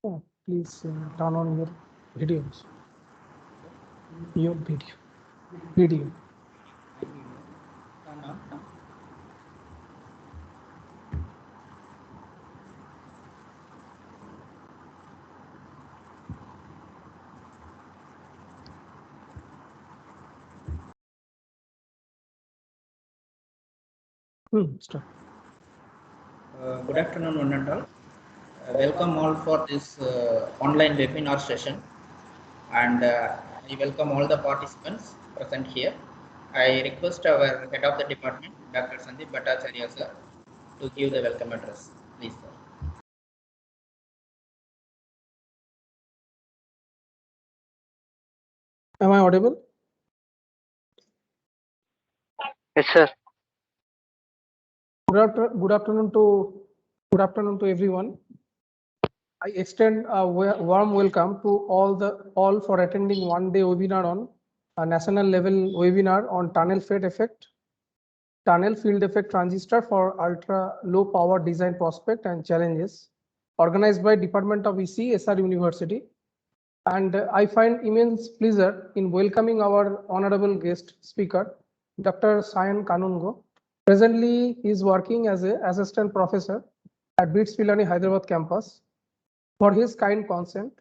Please turn on your videos. Your video. Turn on. Start. Good afternoon, one and all. Welcome all for this online webinar session, and I welcome all the participants present here. I request our head of the department, Dr. Sandeep Bhattacharya sir, to give the welcome address. Please, sir. Am I audible? Yes, sir. Good afternoon to everyone. I extend a warm welcome to all for attending one-day webinar on a national level webinar on tunnel field effect transistor for ultra low power design prospect and challenges, organized by Department of EC, SR University. And I find immense pleasure in welcoming our honorable guest speaker, Dr. Sayan Kanungo. Presently, he is working as an assistant professor at BITS Pilani Hyderabad campus. For his kind consent,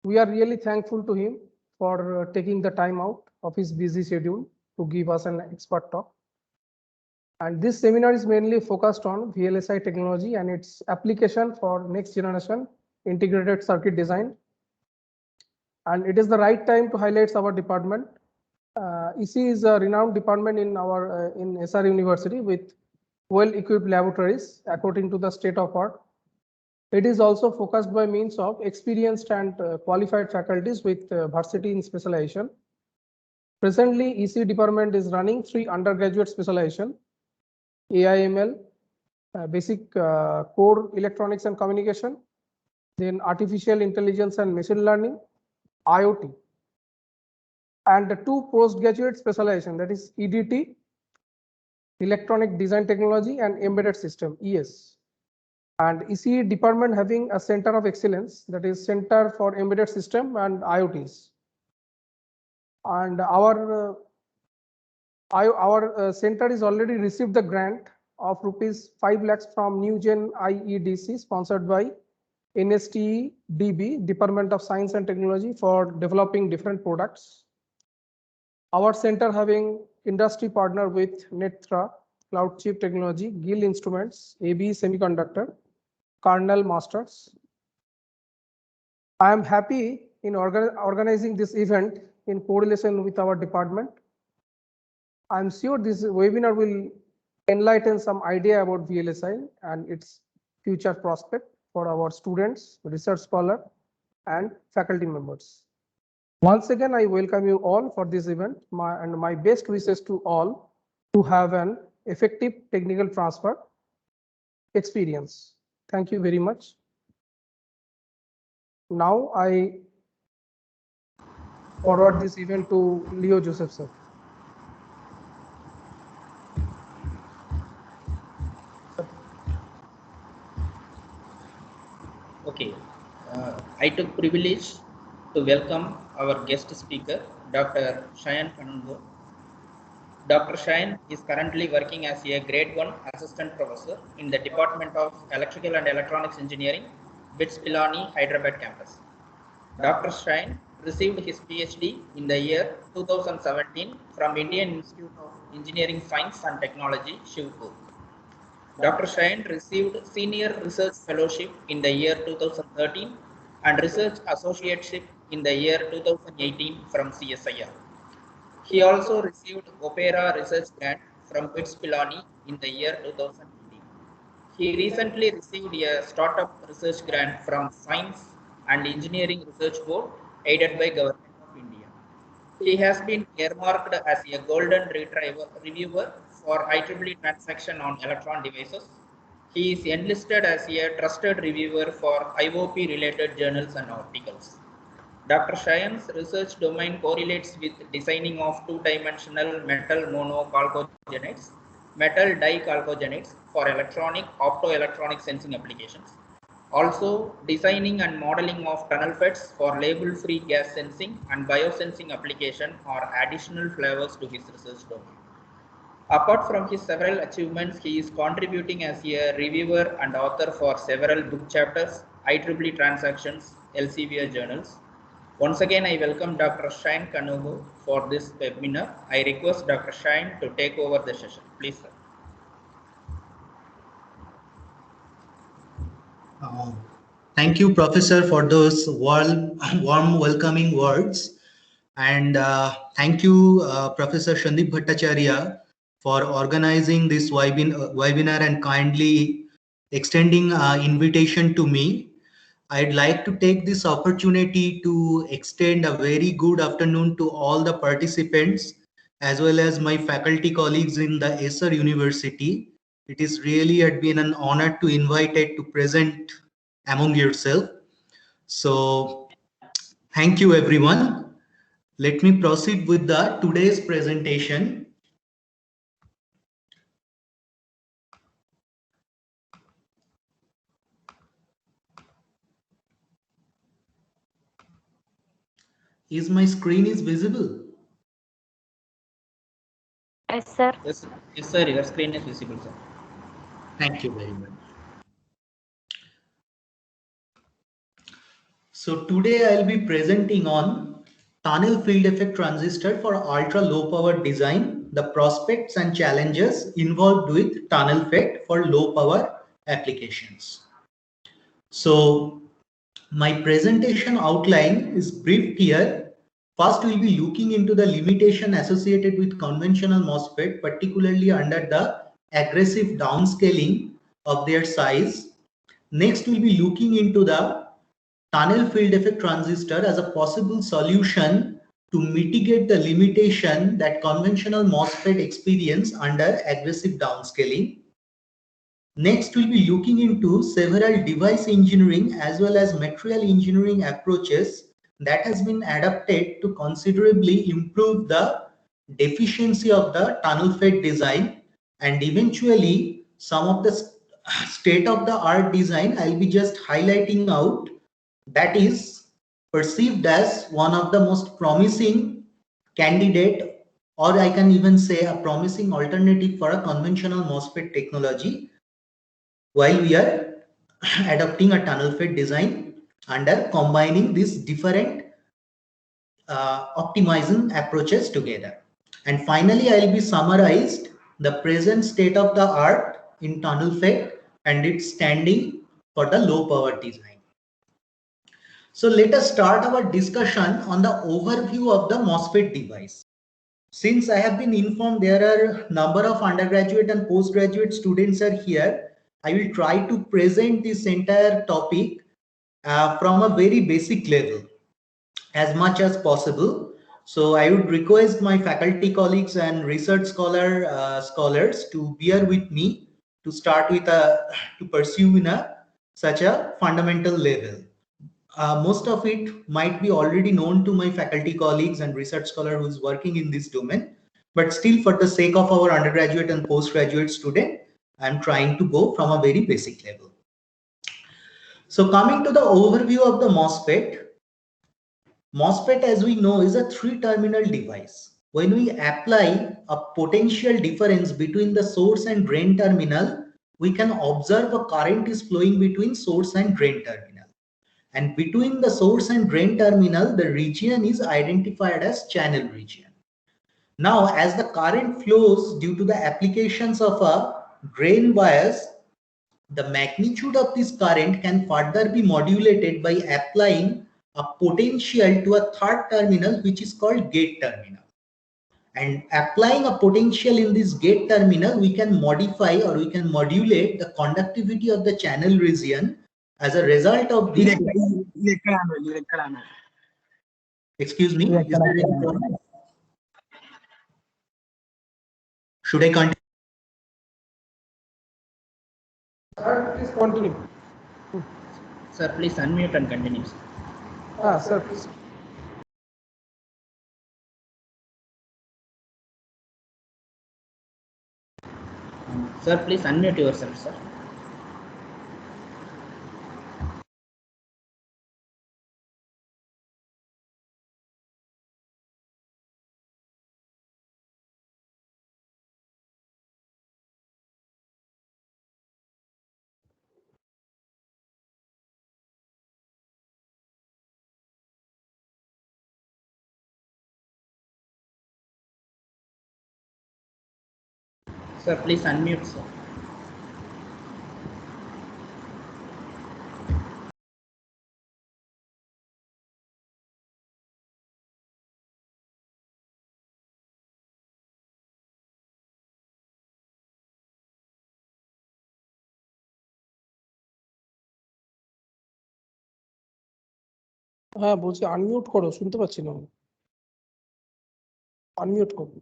we are really thankful to him for taking the time out of his busy schedule to give us an expert talk. And this seminar is mainly focused on VLSI technology and its application for next generation integrated circuit design. And it is the right time to highlight our department. EC is a renowned department in our in SR University with well-equipped laboratories according to the state of art. It is also focused by means of experienced and qualified faculties with varsity in specialization. Presently, EC department is running 3 undergraduate specialization: AIML, basic core electronics and communication, then artificial intelligence and machine learning, IoT, and the 2 postgraduate specialization, that is EDT, electronic design technology, and embedded system, ES. And EC department having a center of excellence, that is Center for Embedded System and IoTs. And our center is already received the grant of rupees 5 lakhs from NewGen IEDC, sponsored by NSTDB, Department of Science and Technology, for developing different products. Our center having industry partner with Netra, Cloud Chip Technology, Gill Instruments, AB Semiconductor, Carnell Masters. I am happy in organizing this event in correlation with our department. I am sure this webinar will enlighten some idea about VLSI and its future prospect for our students, research scholar, and faculty members. Once again, I welcome you all for this event, and my best wishes to all to have an effective technical transfer experience. Thank you very much. Now I forward this event to Leo Joseph sir. Okay. I took privilege to welcome our guest speaker, Dr. Sayan Kanungo. Dr. Shayan is currently working as a grade 1 assistant professor in the Department of Electrical and Electronics Engineering, BITS Pilani, Hyderabad campus. Dr. Shayan received his PhD in the year 2017 from Indian Institute of Engineering Science and Technology, Shivpur. Dr. Shayan received Senior Research Fellowship in the year 2013 and Research Associateship in the year 2018 from CSIR. He also received Opera Research Grant from BITS Pilani in the year 2018. He recently received a startup research grant from Science and Engineering Research Board aided by Government of India. He has been earmarked as a golden reviewer for IEEE transaction on electron devices. He is enlisted as a trusted reviewer for IOP related journals and articles. Dr. Shayan's research domain correlates with designing of two-dimensional metal monochalcogenides, metal dichalcogenides for electronic optoelectronic sensing applications. Also, designing and modeling of tunnel FETs for label-free gas sensing and biosensing application are additional flavors to his research domain. Apart from his several achievements, he is contributing as a reviewer and author for several book chapters, IEEE transactions, Elsevier journals. Once again, I welcome Dr. Shine Kanugu for this webinar. I request Dr. Shine to take over the session. Please, sir. Thank you, Professor, for those warm welcoming words. And thank you, Professor Shandip Bhattacharya, for organizing this webinar and kindly extending invitation to me. I'd like to take this opportunity to extend a very good afternoon to all the participants, as well as my faculty colleagues in the Esser University. It is really had been an honor to invited to present among yourself. So thank you, everyone. Let me proceed with the today's presentation. Is my screen is visible? Yes, sir. Yes, sir. Your screen is visible, sir. Thank you very much. So today I'll be presenting on tunnel field effect transistor for ultra low power design, the prospects and challenges involved with tunnel FET for low power applications. So my presentation outline is briefed here. First, we'll be looking into the limitation associated with conventional MOSFET, particularly under the aggressive downscaling of their size. Next, we'll be looking into the tunnel field effect transistor as a possible solution to mitigate the limitation that conventional MOSFET experience under aggressive downscaling. Next, we'll be looking into several device engineering as well as material engineering approaches that has been adapted to considerably improve the efficiency of the tunnel FET design, and eventually some of the state-of-the-art design I'll be just highlighting out that is perceived as one of the most promising candidate, or I can even say a promising alternative for a conventional MOSFET technology while we are adopting a tunnel FET design under combining these different optimizing approaches together. And finally, I'll be summarized the present state of the art in tunnel FET and its standing for the low power design. So let us start our discussion on the overview of the MOSFET device. Since I have been informed there are a number of undergraduate and postgraduate students are here, I will try to present this entire topic from a very basic level as much as possible. So I would request my faculty colleagues and research scholars to bear with me to start with to pursue in such a fundamental level. Most of it might be already known to my faculty colleagues and research scholar who is working in this domain, but still for the sake of our undergraduate and postgraduate student, I'm trying to go from a very basic level. So coming to the overview of the MOSFET, MOSFET as we know is a 3-terminal device. When we apply a potential difference between the source and drain terminal, we can observe a current is flowing between source and drain terminal. And between the source and drain terminal, the region is identified as channel region. Now, as the current flows due to the applications of a drain bias, the magnitude of this current can further be modulated by applying a potential to a third terminal, which is called gate terminal. And applying a potential in this gate terminal, we can modify or we can modulate the conductivity of the channel region. As a result of this, excuse me, is there any problem? Should I continue? Sir, please continue. Sir, please unmute and continue. Sir, please. Sir, please unmute yourself, sir. Sir, please unmute, sir. হ্যাঁ বলছি unmute করো, শুনতে পাচ্ছি না। Unmute করো।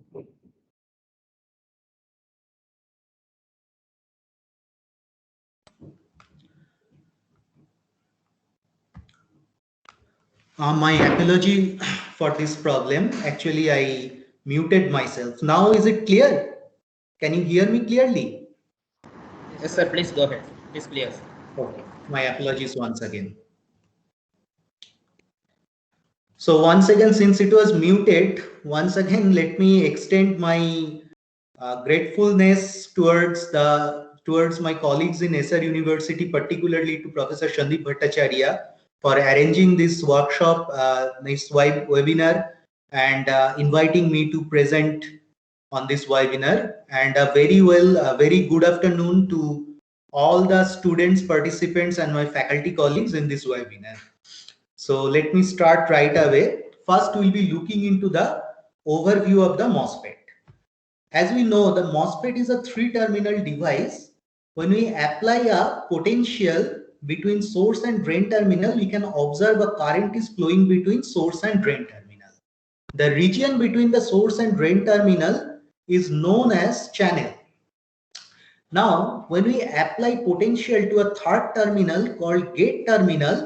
My apology for this problem. Actually, I muted myself. Now is it clear? Can you hear me clearly? Yes, sir, please go ahead. Please clear, sir. Okay, my apologies once again. So once again, since it was muted, once again, let me extend my gratefulness towards my colleagues in SR University, particularly to Professor Shandip Bhattacharya for arranging this workshop, this webinar, and inviting me to present on this webinar. And very good afternoon to all the students, participants, and my faculty colleagues in this webinar. So let me start right away. First, we'll be looking into the overview of the MOSFET. As we know, the MOSFET is a three-terminal device. When we apply a potential between source and drain terminal, we can observe a current is flowing between source and drain terminal. The region between the source and drain terminal is known as channel. Now, when we apply potential to a third terminal called gate terminal,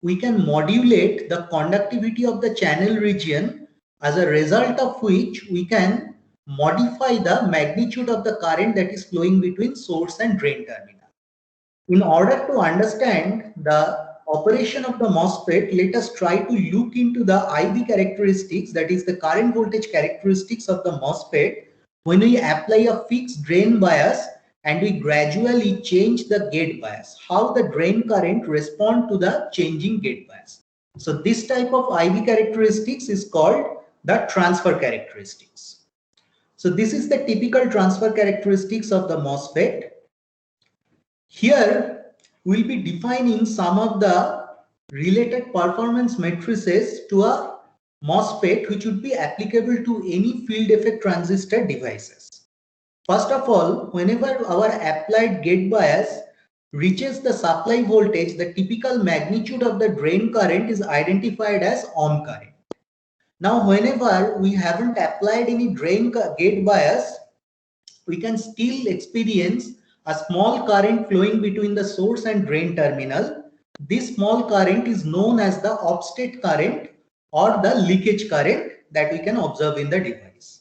we can modulate the conductivity of the channel region, as a result of which we can modify the magnitude of the current that is flowing between source and drain terminal. In order to understand the operation of the MOSFET, let us try to look into the IV characteristics, that is the current voltage characteristics of the MOSFET when we apply a fixed drain bias and we gradually change the gate bias, how the drain current respond to the changing gate bias. So this type of IV characteristics is called the transfer characteristics. So this is the typical transfer characteristics of the MOSFET. Here we'll be defining some of the related performance matrices to a MOSFET which would be applicable to any field effect transistor devices. First of all, whenever our applied gate bias reaches the supply voltage, the typical magnitude of the drain current is identified as on current. Now, whenever we haven't applied any gate bias, we can still experience a small current flowing between the source and drain terminal. This small current is known as the offstate current or the leakage current that we can observe in the device.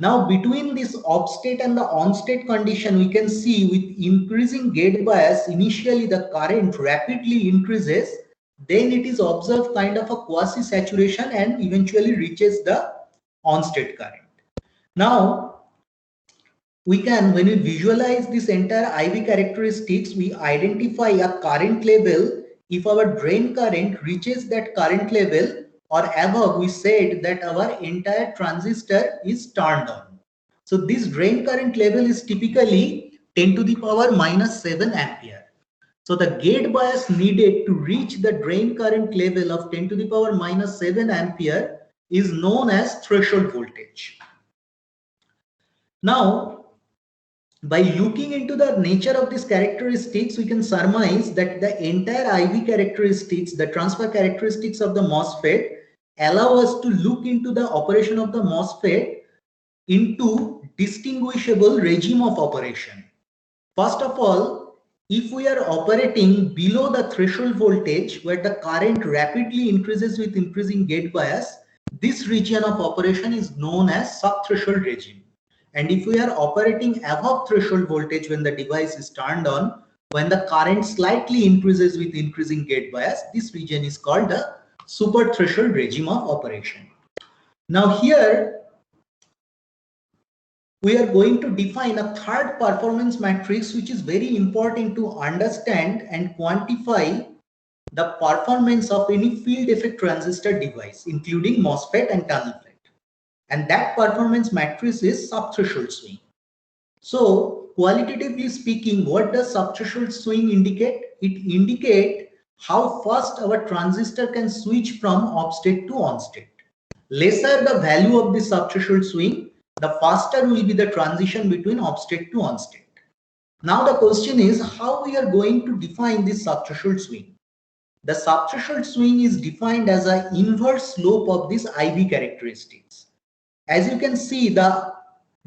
Now, between this offstate and the onstate condition, we can see with increasing gate bias, initially the current rapidly increases, then it is observed kind of a quasi-saturation and eventually reaches the onstate current. Now, when we visualize this entire IV characteristics, we identify a current level. If our drain current reaches that current level or above, we said that our entire transistor is turned on. So this drain current level is typically 10 to the power minus 7 ampere. So the gate bias needed to reach the drain current level of 10 to the power minus 7 ampere is known as threshold voltage. Now, by looking into the nature of these characteristics, we can surmise that the entire IV characteristics, the transfer characteristics of the MOSFET, allow us to look into the operation of the MOSFET into distinguishable regime of operation. First of all, if we are operating below the threshold voltage where the current rapidly increases with increasing gate bias, this region of operation is known as subthreshold regime. And if we are operating above threshold voltage when the device is turned on, when the current slightly increases with increasing gate bias, this region is called the super threshold regime of operation. Now here we are going to define a third performance matrix which is very important to understand and quantify the performance of any field effect transistor device, including MOSFET and tunnel FET. And that performance matrix is subthreshold swing. So qualitatively speaking, what does subthreshold swing indicate? It indicates how fast our transistor can switch from off state to on state. Lesser the value of the subthreshold swing, the faster will be the transition between off state to on state. Now the question is how we are going to define this subthreshold swing. The subthreshold swing is defined as an inverse slope of these IV characteristics. As you can see, the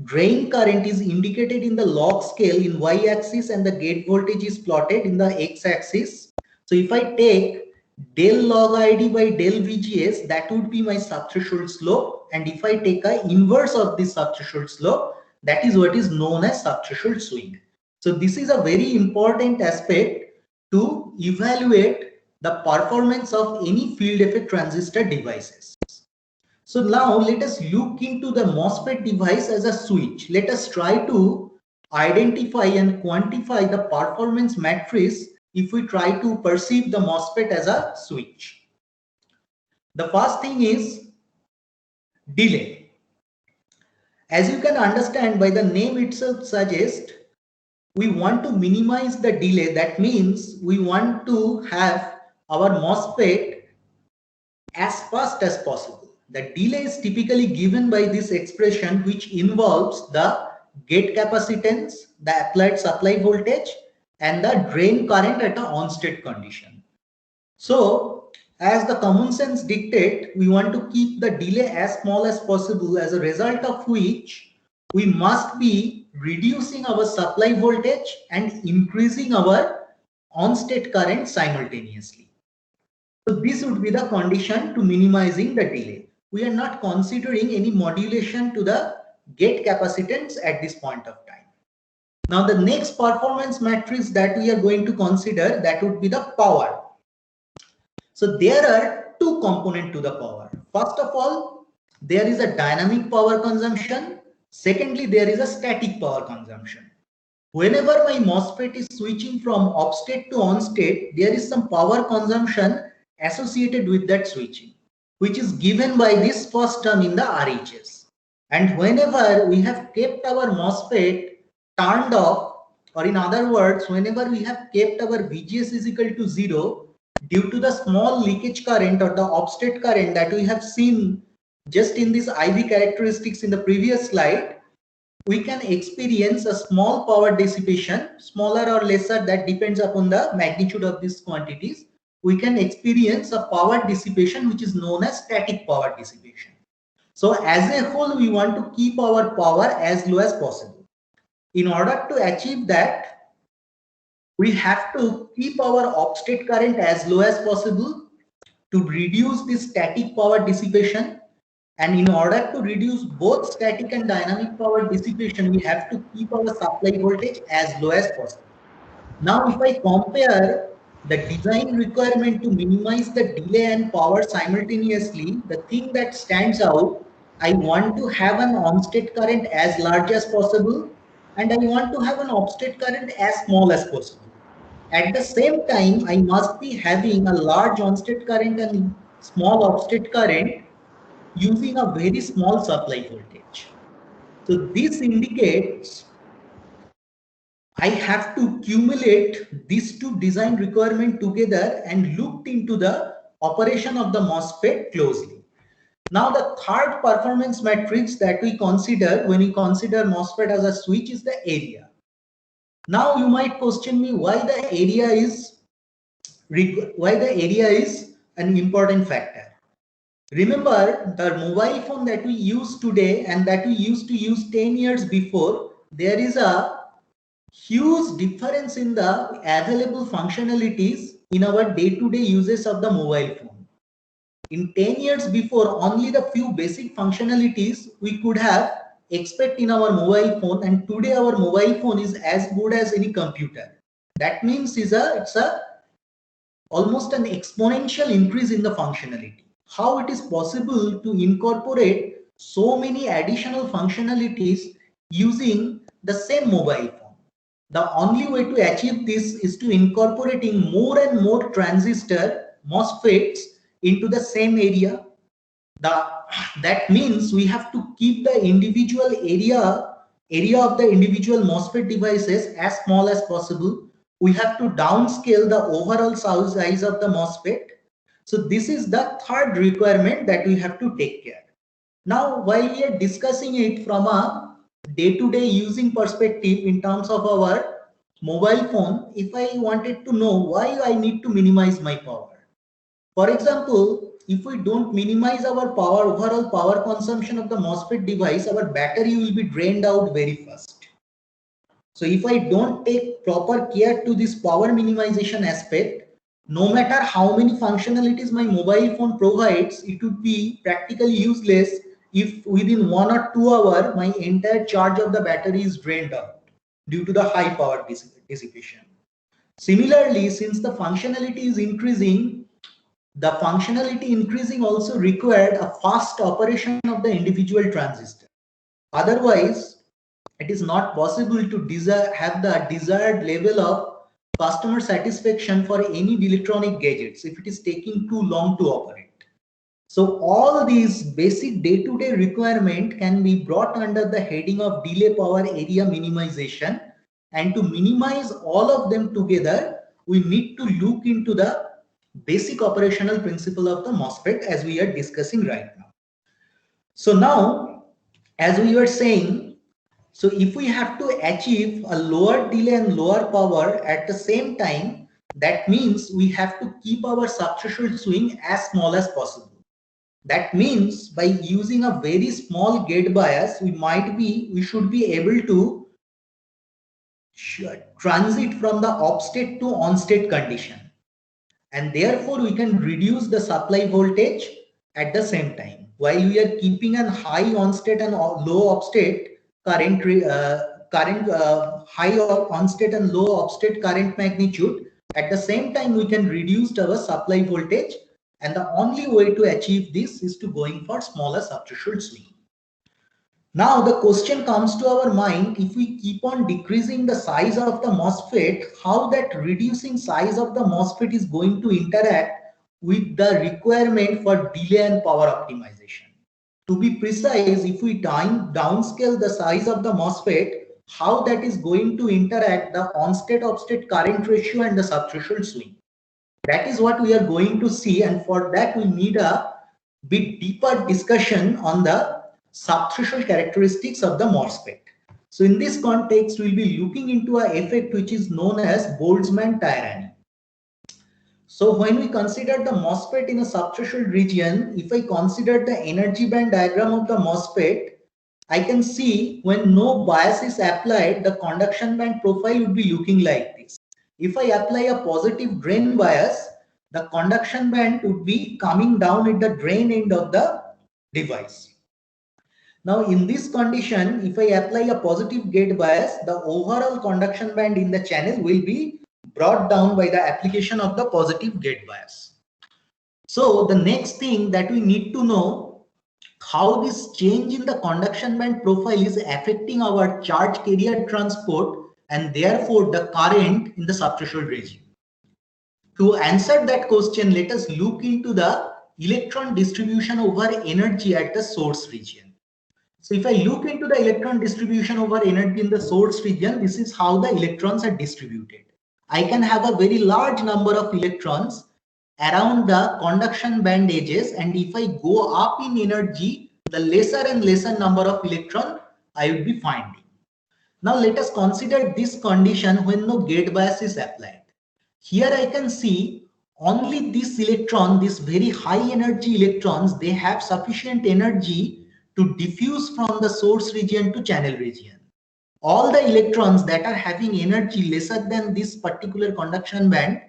drain current is indicated in the log scale in y-axis and the gate voltage is plotted in the x-axis. So if I take del log ID by del VGS, that would be my subthreshold slope. And if I take an inverse of this subthreshold slope, that is what is known as subthreshold swing. So this is a very important aspect to evaluate the performance of any field effect transistor devices. So now let us look into the MOSFET device as a switch. Let us try to identify and quantify the performance matrix if we try to perceive the MOSFET as a switch. The first thing is delay. As you can understand by the name itself suggests, we want to minimize the delay. That means we want to have our MOSFET as fast as possible. The delay is typically given by this expression, which involves the gate capacitance, the applied supply voltage, and the drain current at an on-state condition. So, as the common sense dictates, we want to keep the delay as small as possible, as a result of which we must be reducing our supply voltage and increasing our on-state current simultaneously. So this would be the condition to minimizing the delay. We are not considering any modulation to the gate capacitance at this point of time. Now the next performance matrix that we are going to consider, that would be the power. So there are two components to the power. First of all, there is a dynamic power consumption. Secondly, there is a static power consumption. Whenever my MOSFET is switching from off state to on state, there is some power consumption associated with that switching, which is given by this first term in the RHS. And whenever we have kept our MOSFET turned off, or in other words, whenever we have kept our VGS is equal to 0, due to the small leakage current or the off-state current that we have seen just in this IV characteristics in the previous slide, we can experience a small power dissipation, smaller or lesser, that depends upon the magnitude of these quantities. We can experience a power dissipation which is known as static power dissipation. So as a whole, we want to keep our power as low as possible. In order to achieve that, we have to keep our off-state current as low as possible to reduce the static power dissipation. And in order to reduce both static and dynamic power dissipation, we have to keep our supply voltage as low as possible. Now, if I compare the design requirement to minimize the delay and power simultaneously, the thing that stands out, I want to have an on-state current as large as possible, and I want to have an off-state current as small as possible. At the same time, I must be having a large on-state current and small off-state current using a very small supply voltage. So this indicates I have to cumulate these two design requirements together and looked into the operation of the MOSFET closely. Now the third performance matrix that we consider when we consider MOSFET as a switch is the area. Now you might question me why the area is an important factor. Remember, the mobile phone that we use today and that we used to use 10 years before, there is a huge difference in the available functionalities in our day-to-day uses of the mobile phone. In 10 years before, only the few basic functionalities we could have expect in our mobile phone, and today our mobile phone is as good as any computer. That means it's almost an exponential increase in the functionality. How it is possible to incorporate so many additional functionalities using the same mobile phone? The only way to achieve this is to incorporating more and more transistor MOSFETs into the same area. That means we have to keep the individual area area of the individual MOSFET devices as small as possible. We have to downscale the overall size of the MOSFET. So this is the third requirement that we have to take care. Now, while we are discussing it from a day-to-day using perspective in terms of our mobile phone, if I wanted to know why I need to minimize my power. For example, if we don't minimize our overall power consumption of the MOSFET device, our battery will be drained out very fast. So if I don't take proper care to this power minimization aspect, no matter how many functionalities my mobile phone provides, it would be practically useless if within 1 or 2 hours my entire charge of the battery is drained out due to the high power dissipation. Similarly, since the functionality is increasing, also required a fast operation of the individual transistor. Otherwise, it is not possible to have the desired level of customer satisfaction for any electronic gadgets if it is taking too long to operate. So all these basic day-to-day requirement can be brought under the heading of delay power area minimization, and to minimize all of them together, we need to look into the basic operational principle of the MOSFET as we are discussing right now. So now, as we were saying, so if we have to achieve a lower delay and lower power at the same time, that means we have to keep our subthreshold swing as small as possible. That means by using a very small gate bias, we should be able to transit from the off state to on state condition. And therefore we can reduce the supply voltage at the same time while we are keeping a high on state and low off state current high on state and low off state current magnitude. At the same time we can reduce our supply voltage, and the only way to achieve this is to going for smaller subthreshold swing. Now the question comes to our mind, if we keep on decreasing the size of the MOSFET, how that reducing size of the MOSFET is going to interact with the requirement for delay and power optimization. To be precise, if we downscale the size of the MOSFET, how that is going to interact the on-state off-state current ratio and the subthreshold swing. That is what we are going to see, and for that we need a bit deeper discussion on the subthreshold characteristics of the MOSFET. So in this context, we'll be looking into an effect which is known as Boltzmann tyranny. So when we consider the MOSFET in a subthreshold region, if I consider the energy band diagram of the MOSFET, I can see when no bias is applied, the conduction band profile would be looking like this. If I apply a positive drain bias, the conduction band would be coming down at the drain end of the device. Now in this condition, if I apply a positive gate bias, the overall conduction band in the channel will be brought down by the application of the positive gate bias. So the next thing that we need to know, how this change in the conduction band profile is affecting our charge carrier transport and therefore the current in the subthreshold region. To answer that question, let us look into the electron distribution over energy at the source region. So if I look into the electron distribution over energy in the source region, this is how the electrons are distributed. I can have a very large number of electrons around the conduction band edges, and if I go up in energy, the lesser and lesser number of electrons I would be finding. Now let us consider this condition when no gate bias is applied. Here I can see only this electron, these very high energy electrons, they have sufficient energy to diffuse from the source region to channel region. All the electrons that are having energy lesser than this particular conduction band,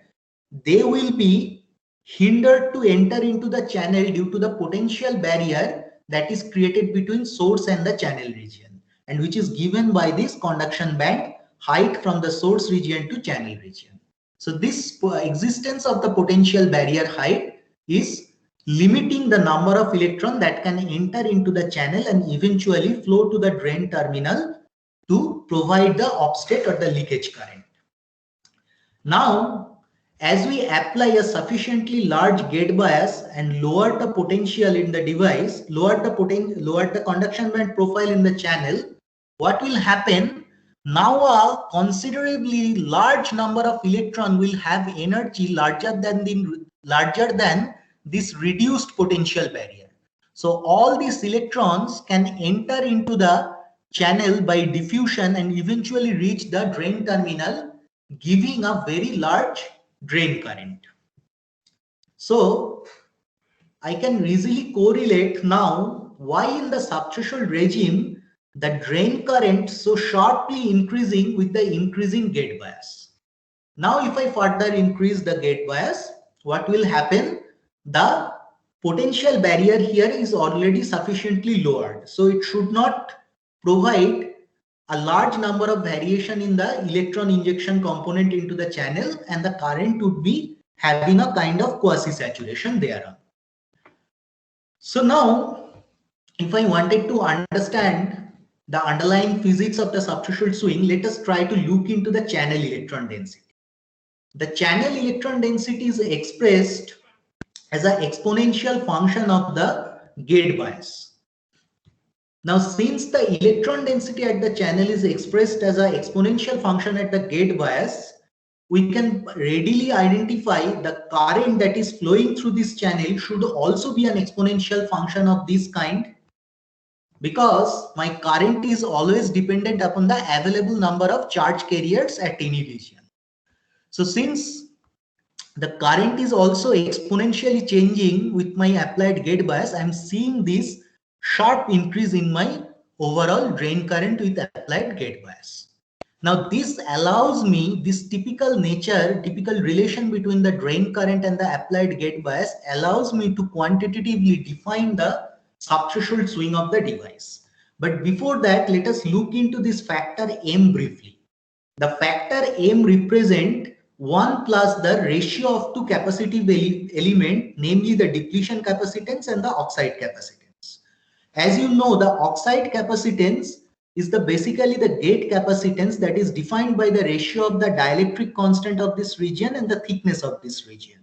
they will be hindered to enter into the channel due to the potential barrier that is created between source and the channel region, and which is given by this conduction band height from the source region to channel region. So this existence of the potential barrier height is limiting the number of electrons that can enter into the channel and eventually flow to the drain terminal to provide the offstate or the leakage current. Now, as we apply a sufficiently large gate bias and lower the potential in the device, lower the conduction band profile in the channel, what will happen? Now a considerably large number of electron will have energy larger than this reduced potential barrier. So all these electrons can enter into the channel by diffusion and eventually reach the drain terminal, giving a very large drain current. So I can easily correlate now why in the subthreshold regime the drain current so sharply increasing with the increasing gate bias. Now if I further increase the gate bias, what will happen? The potential barrier here is already sufficiently lowered, so it should not provide a large number of variation in the electron injection component into the channel, and the current would be having a kind of quasi-saturation thereon. So now, if I wanted to understand the underlying physics of the subthreshold swing, let us try to look into the channel electron density. The channel electron density is expressed as an exponential function of the gate bias. Now, since the electron density at the channel is expressed as an exponential function at the gate bias, we can readily identify the current that is flowing through this channel should also be an exponential function of this kind, because my current is always dependent upon the available number of charge carriers at any region. So since the current is also exponentially changing with my applied gate bias, I am seeing this sharp increase in my overall drain current with applied gate bias. Now this allows me, this typical relation between the drain current and the applied gate bias allows me to quantitatively define the subthreshold swing of the device. But before that, let us look into this factor M briefly. The factor M represents 1 plus the ratio of two capacitive element, namely the depletion capacitance and the oxide capacitance. As you know, the oxide capacitance is basically the gate capacitance that is defined by the ratio of the dielectric constant of this region and the thickness of this region.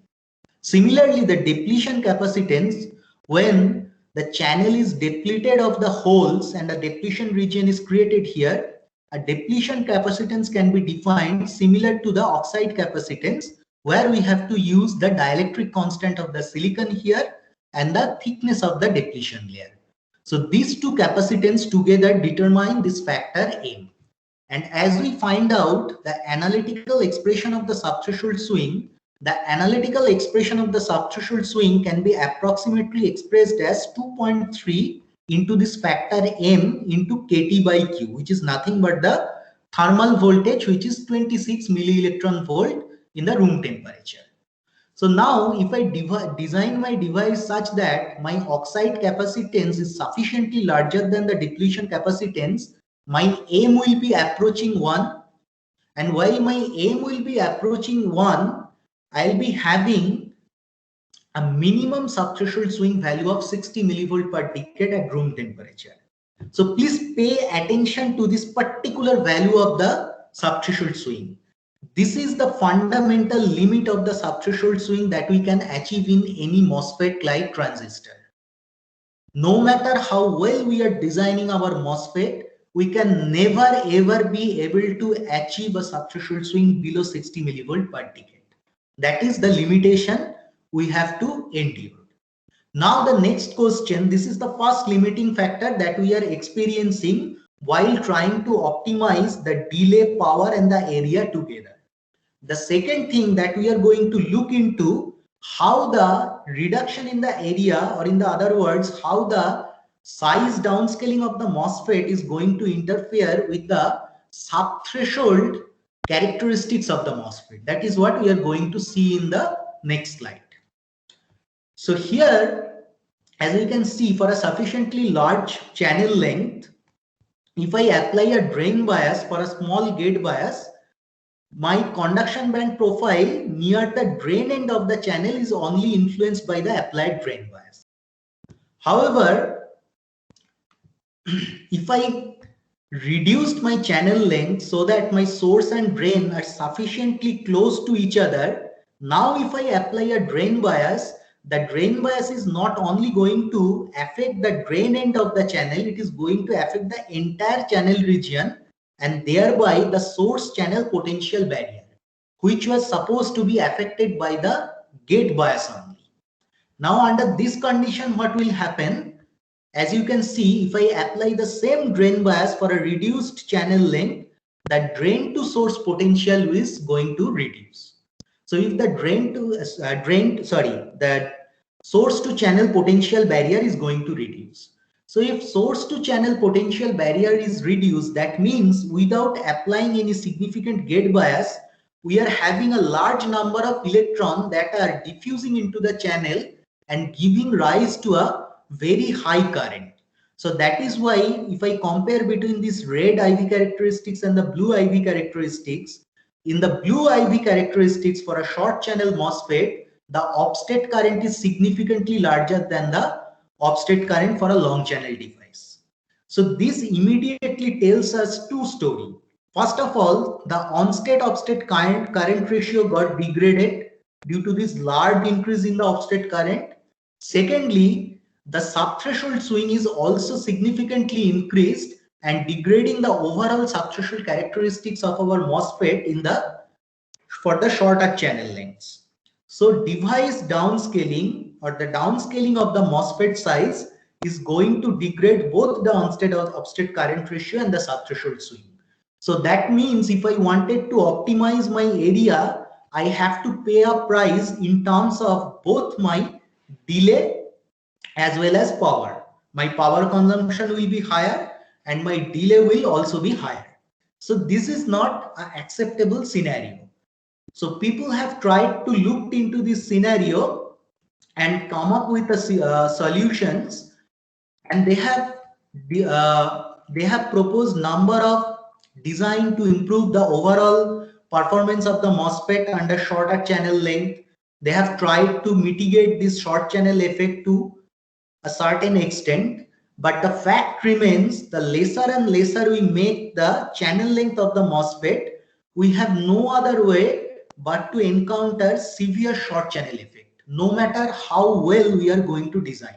Similarly, the depletion capacitance, when the channel is depleted of the holes and a depletion region is created here, a depletion capacitance can be defined similar to the oxide capacitance, where we have to use the dielectric constant of the silicon here and the thickness of the depletion layer. So these two capacitance together determine this factor M. And as we find out the analytical expression of the subthreshold swing, can be approximately expressed as 2.3 into this factor M into kT by Q, which is nothing but the thermal voltage, which is 26 millielectron volt in the room temperature. So now if I design my device such that my oxide capacitance is sufficiently larger than the depletion capacitance, my M will be approaching 1. And while my M will be approaching 1, I'll be having a minimum subthreshold swing value of 60 millivolt per decade at room temperature. So please pay attention to this particular value of the subthreshold swing. This is the fundamental limit of the subthreshold swing that we can achieve in any MOSFET like transistor. No matter how well we are designing our MOSFET, we can never ever be able to achieve a subthreshold swing below 60 millivolt per decade. That is the limitation we have to endure. Now the next question, this is the first limiting factor that we are experiencing while trying to optimize the delay, power and the area together. The second thing that we are going to look into, how the reduction in the area, or in the other words, how the size downscaling of the MOSFET is going to interfere with the subthreshold characteristics of the MOSFET. That is what we are going to see in the next slide. So here, as we can see, for a sufficiently large channel length, if I apply a drain bias for a small gate bias, my conduction band profile near the drain end of the channel is only influenced by the applied drain bias. However, if I reduced my channel length so that my source and drain are sufficiently close to each other, now if I apply a drain bias, the drain bias is not only going to affect the drain end of the channel, it is going to affect the entire channel region and thereby the source channel potential barrier, which was supposed to be affected by the gate bias only. Now under this condition, what will happen? As you can see, if I apply the same drain bias for a reduced channel length, the drain to source potential is going to reduce. So if the the source to channel potential barrier is going to reduce. So if source to channel potential barrier is reduced, that means without applying any significant gate bias, we are having a large number of electrons that are diffusing into the channel and giving rise to a very high current. So that is why if I compare between this red IV characteristics and the blue IV characteristics, in the blue IV characteristics for a short channel MOSFET, the offset current is significantly larger than the offset current for a long channel device. So this immediately tells us two stories. First of all, the on-state offset current ratio got degraded due to this large increase in the offset current. Secondly, the subthreshold swing is also significantly increased and degrading the overall subthreshold characteristics of our MOSFET for the shorter channel lengths. So device downscaling or the downscaling of the MOSFET size is going to degrade both the on-state offset current ratio and the subthreshold swing. So that means if I wanted to optimize my area, I have to pay a price in terms of both my delay as well as power. My power consumption will be higher and my delay will also be higher. So this is not an acceptable scenario. So people have tried to look into this scenario and come up with solutions, and they have proposed number of design to improve the overall performance of the MOSFET under shorter channel length. They have tried to mitigate this short channel effect to a certain extent, but the fact remains, the lesser and lesser we make the channel length of the MOSFET, we have no other way but to encounter severe short channel effect, no matter how well we are going to design.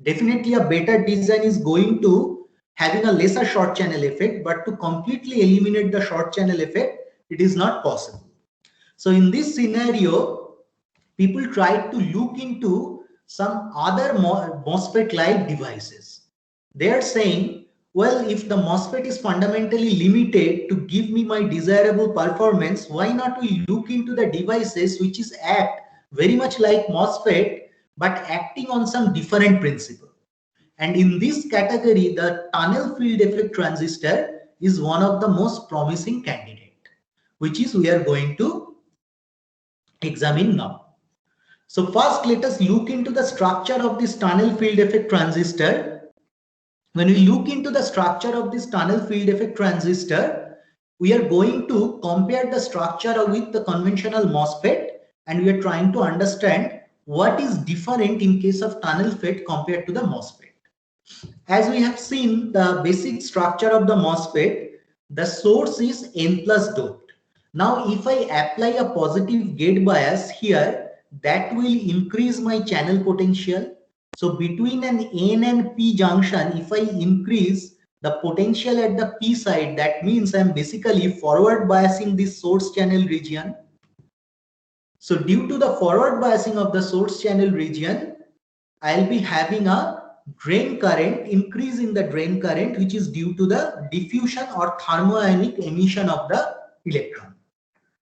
Definitely a better design is going to having a lesser short channel effect, but to completely eliminate the short channel effect, it is not possible. So in this scenario, people try to look into some other MOSFET-like devices. They are saying, well, if the MOSFET is fundamentally limited to give me my desirable performance, why not we look into the devices which is act very much like MOSFET, but acting on some different principle. And in this category, the tunnel field effect transistor is one of the most promising candidate, which is we are going to examine now. So first, let us look into the structure of this tunnel field effect transistor. When we look into the structure of this tunnel field effect transistor, we are going to compare the structure with the conventional MOSFET, and we are trying to understand what is different in case of tunnel FET compared to the MOSFET. As we have seen the basic structure of the MOSFET, the source is N plus doped. Now, if I apply a positive gate bias here, that will increase my channel potential. So between an N and P junction, if I increase the potential at the P side, that means I'm basically forward biasing this source channel region. So due to the forward biasing of the source channel region, I'll be having a drain current, increase in the drain current, which is due to the diffusion or thermoionic emission of the electron.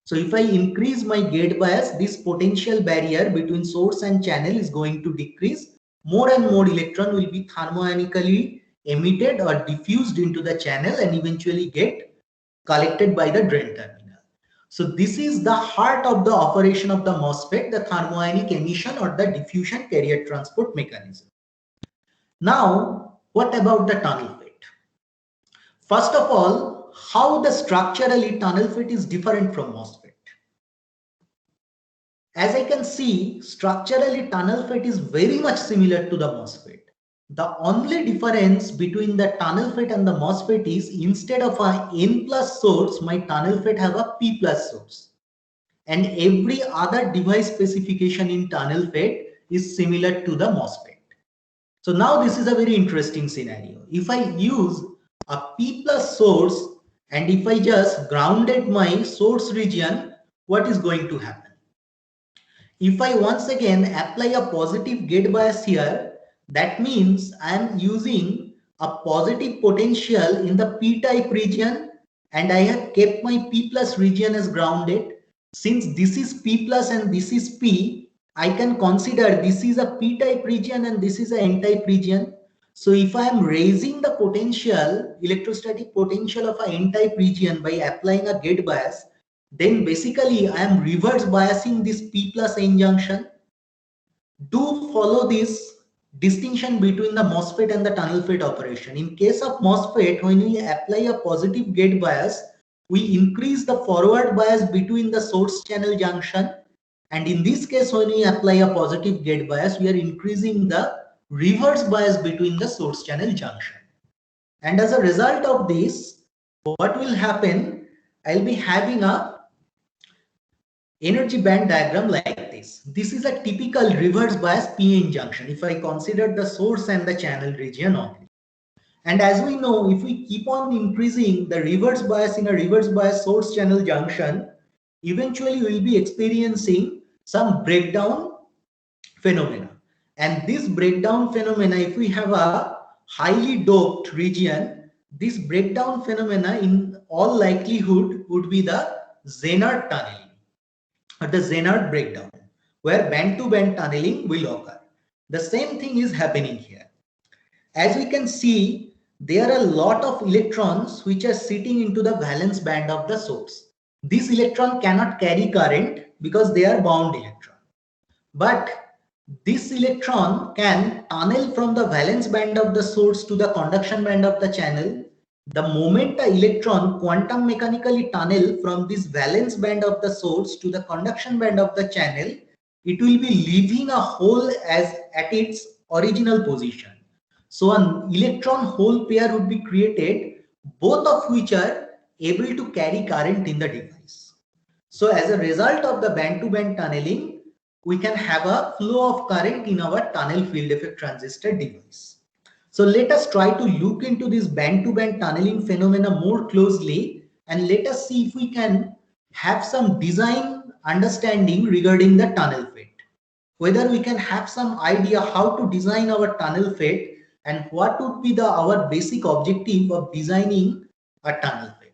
So if I increase my gate bias, this potential barrier between source and channel is going to decrease. More and more electron will be thermoionically emitted or diffused into the channel and eventually get collected by the drain terminal. So this is the heart of the operation of the MOSFET, the thermoionic emission or the diffusion carrier transport mechanism. Now, what about the tunnel FET? First of all, how the structurally tunnel FET is different from MOSFET. As I can see, structurally tunnel FET is very much similar to the MOSFET. The only difference between the tunnel FET and the MOSFET is instead of a N plus source, my tunnel FET have a P plus source. And every other device specification in tunnel FET is similar to the MOSFET. So now this is a very interesting scenario. If I use a P plus source and if I just grounded my source region, what is going to happen? If I once again apply a positive gate bias here, that means I am using a positive potential in the P-type region and I have kept my P plus region as grounded. Since this is P plus and this is P, I can consider this is a P-type region and this is an N-type region. So if I am raising the potential, electrostatic potential of an N-type region by applying a gate bias, then basically I am reverse biasing this P plus N junction. Do follow this distinction between the MOSFET and the tunnel FET operation. In case of MOSFET, when we apply a positive gate bias, we increase the forward bias between the source channel junction. And in this case, when we apply a positive gate bias, we are increasing the reverse bias between the source channel junction. And as a result of this, what will happen? I'll be having a energy band diagram like this. This is a typical reverse bias PN junction if I consider the source and the channel region only. And as we know, if we keep on increasing the reverse bias in a reverse bias source channel junction, eventually we will be experiencing some breakdown phenomena. And this breakdown phenomena, if we have a highly doped region, this breakdown phenomena in all likelihood would be the Zener tunneling or the Zener breakdown, where band-to-band tunneling will occur. The same thing is happening here. As we can see, there are a lot of electrons which are sitting into the valence band of the source. This electron cannot carry current because they are bound electron. But this electron can tunnel from the valence band of the source to the conduction band of the channel. The moment the electron quantum mechanically tunnel from this valence band of the source to the conduction band of the channel, it will be leaving a hole as at its original position. So an electron hole pair would be created, both of which are able to carry current in the device. So as a result of the band-to-band tunneling, we can have a flow of current in our tunnel field effect transistor device. So let us try to look into this band-to-band tunneling phenomena more closely and let us see if we can have some design understanding regarding the tunnel FET. Whether we can have some idea how to design our tunnel FET and what would be our basic objective of designing a tunnel FET.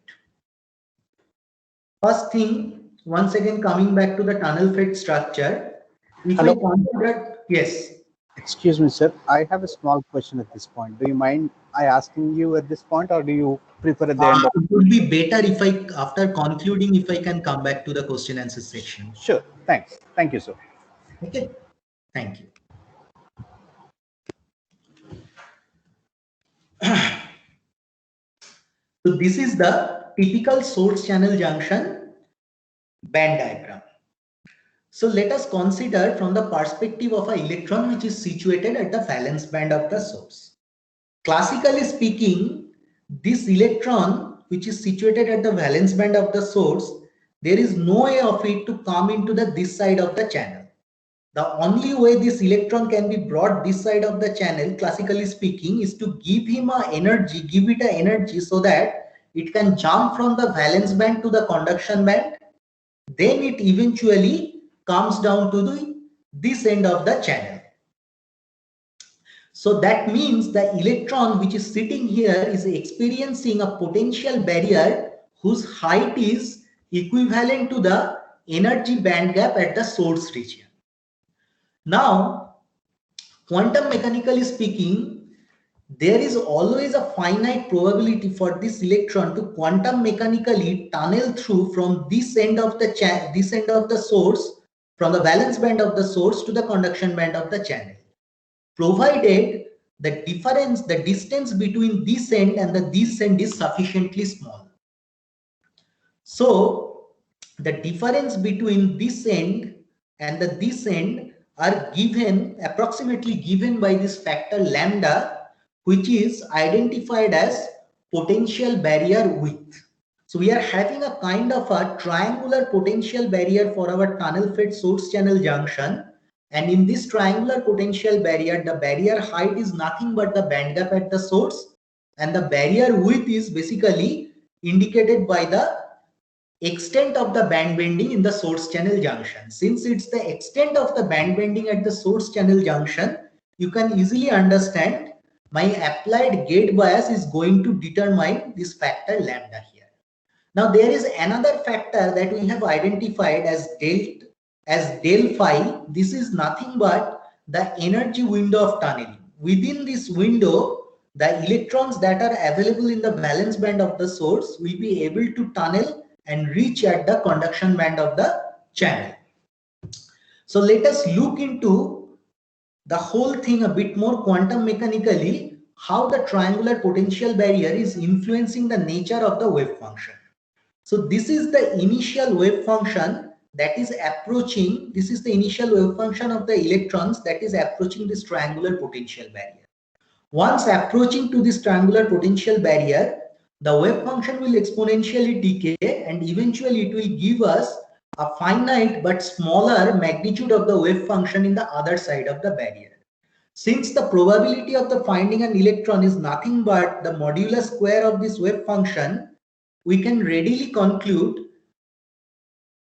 First thing, once again coming back to the tunnel FET structure, if we consider, yes. Excuse me, sir. I have a small question at this point. Do you mind I asking you at this point, or do you prefer at the end? It would be better if I, after concluding, if I can come back to the question answer section. Sure. Thanks. Thank you, sir. Okay. Thank you. So this is the typical source channel junction band diagram. So let us consider from the perspective of an electron which is situated at the valence band of the source. Classically speaking, this electron which is situated at the valence band of the source, there is no way of it to come into this side of the channel. The only way this electron can be brought this side of the channel, classically speaking, is to give him a energy, give it a energy so that it can jump from the valence band to the conduction band. Then it eventually comes down to this end of the channel. So that means the electron which is sitting here is experiencing a potential barrier whose height is equivalent to the energy band gap at the source region. Now, quantum mechanically speaking, there is always a finite probability for this electron to quantum mechanically tunnel through from this end of the source, from the valence band of the source to the conduction band of the channel, provided the distance between this end and this end is sufficiently small. So the difference between this end and this end are approximately given by this factor lambda, which is identified as potential barrier width. So we are having a kind of a triangular potential barrier for our tunnel FET source channel junction, And in this triangular potential barrier, the barrier height is nothing but the band gap at the source, and the barrier width is basically indicated by the extent of the band bending in the source channel junction. Since it's the extent of the band bending at the source channel junction, you can easily understand my applied gate bias is going to determine this factor lambda here. Now there is another factor that we have identified as del phi. This is nothing but the energy window of tunneling. Within this window, the electrons that are available in the valence band of the source will be able to tunnel and reach at the conduction band of the channel. So let us look into the whole thing a bit more quantum mechanically, how the triangular potential barrier is influencing the nature of the wave function. So this is the initial wave function that is approaching, this is the initial wave function of the electrons that is approaching this triangular potential barrier. Once approaching to this triangular potential barrier, the wave function will exponentially decay and eventually it will give us a finite but smaller magnitude of the wave function in the other side of the barrier. Since the probability of the finding an electron is nothing but the modulus square of this wave function, we can readily conclude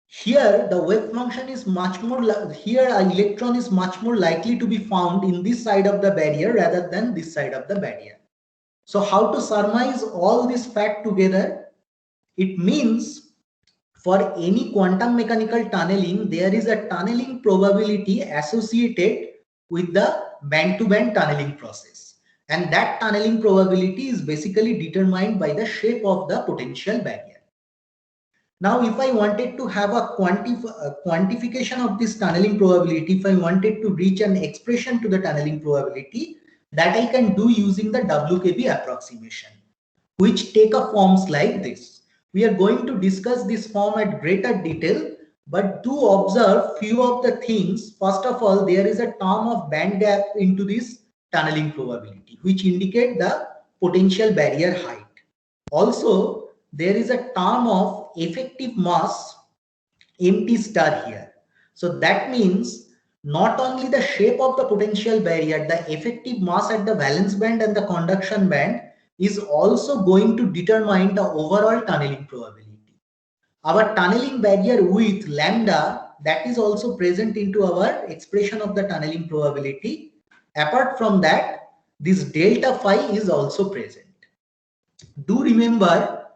here the wave function is much more, here an electron is much more likely to be found in this side of the barrier rather than this side of the barrier. So how to surmise all this fact together? It means for any quantum mechanical tunneling, there is a tunneling probability associated with the band-to-band tunneling process. And that tunneling probability is basically determined by the shape of the potential barrier. Now, if I wanted to have a quantification of this tunneling probability, if I wanted to reach an expression to the tunneling probability, that I can do using the WKB approximation, which take a forms like this. We are going to discuss this form at greater detail, but do observe few of the things. First of all, there is a term of band gap into this tunneling probability, which indicate the potential barrier height. Also, there is a term of effective mass empty star here. So that means not only the shape of the potential barrier, the effective mass at the valence band and the conduction band is also going to determine the overall tunneling probability. Our tunneling barrier width lambda, that is also present into our expression of the tunneling probability. Apart from that, this delta phi is also present. Do remember,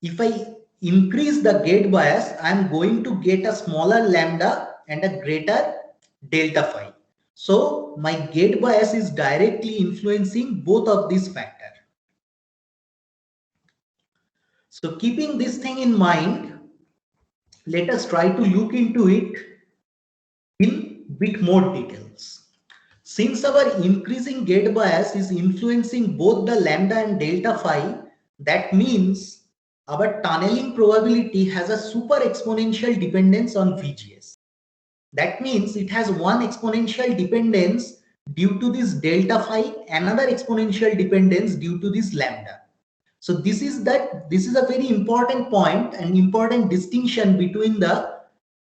if I increase the gate bias, I am going to get a smaller lambda and a greater delta phi. So my gate bias is directly influencing both of these factors. So keeping this thing in mind, let us try to look into it in bit more details. Since our increasing gate bias is influencing both the lambda and delta phi, that means our tunneling probability has a super exponential dependence on VGS. That means it has one exponential dependence due to this delta phi, another exponential dependence due to this lambda. So this is a very important point and important distinction between the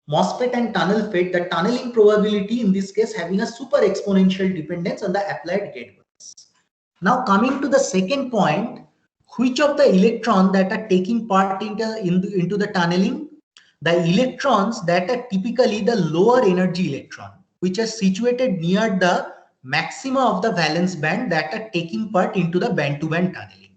MOSFET and tunnel FET, the tunneling probability in this case having a super exponential dependence on the applied gate bias. Now coming to the second point, which of the electrons that are taking part into the tunneling? The electrons that are typically the lower energy electron, which are situated near the maxima of the valence band, that are taking part into the band-to-band tunneling.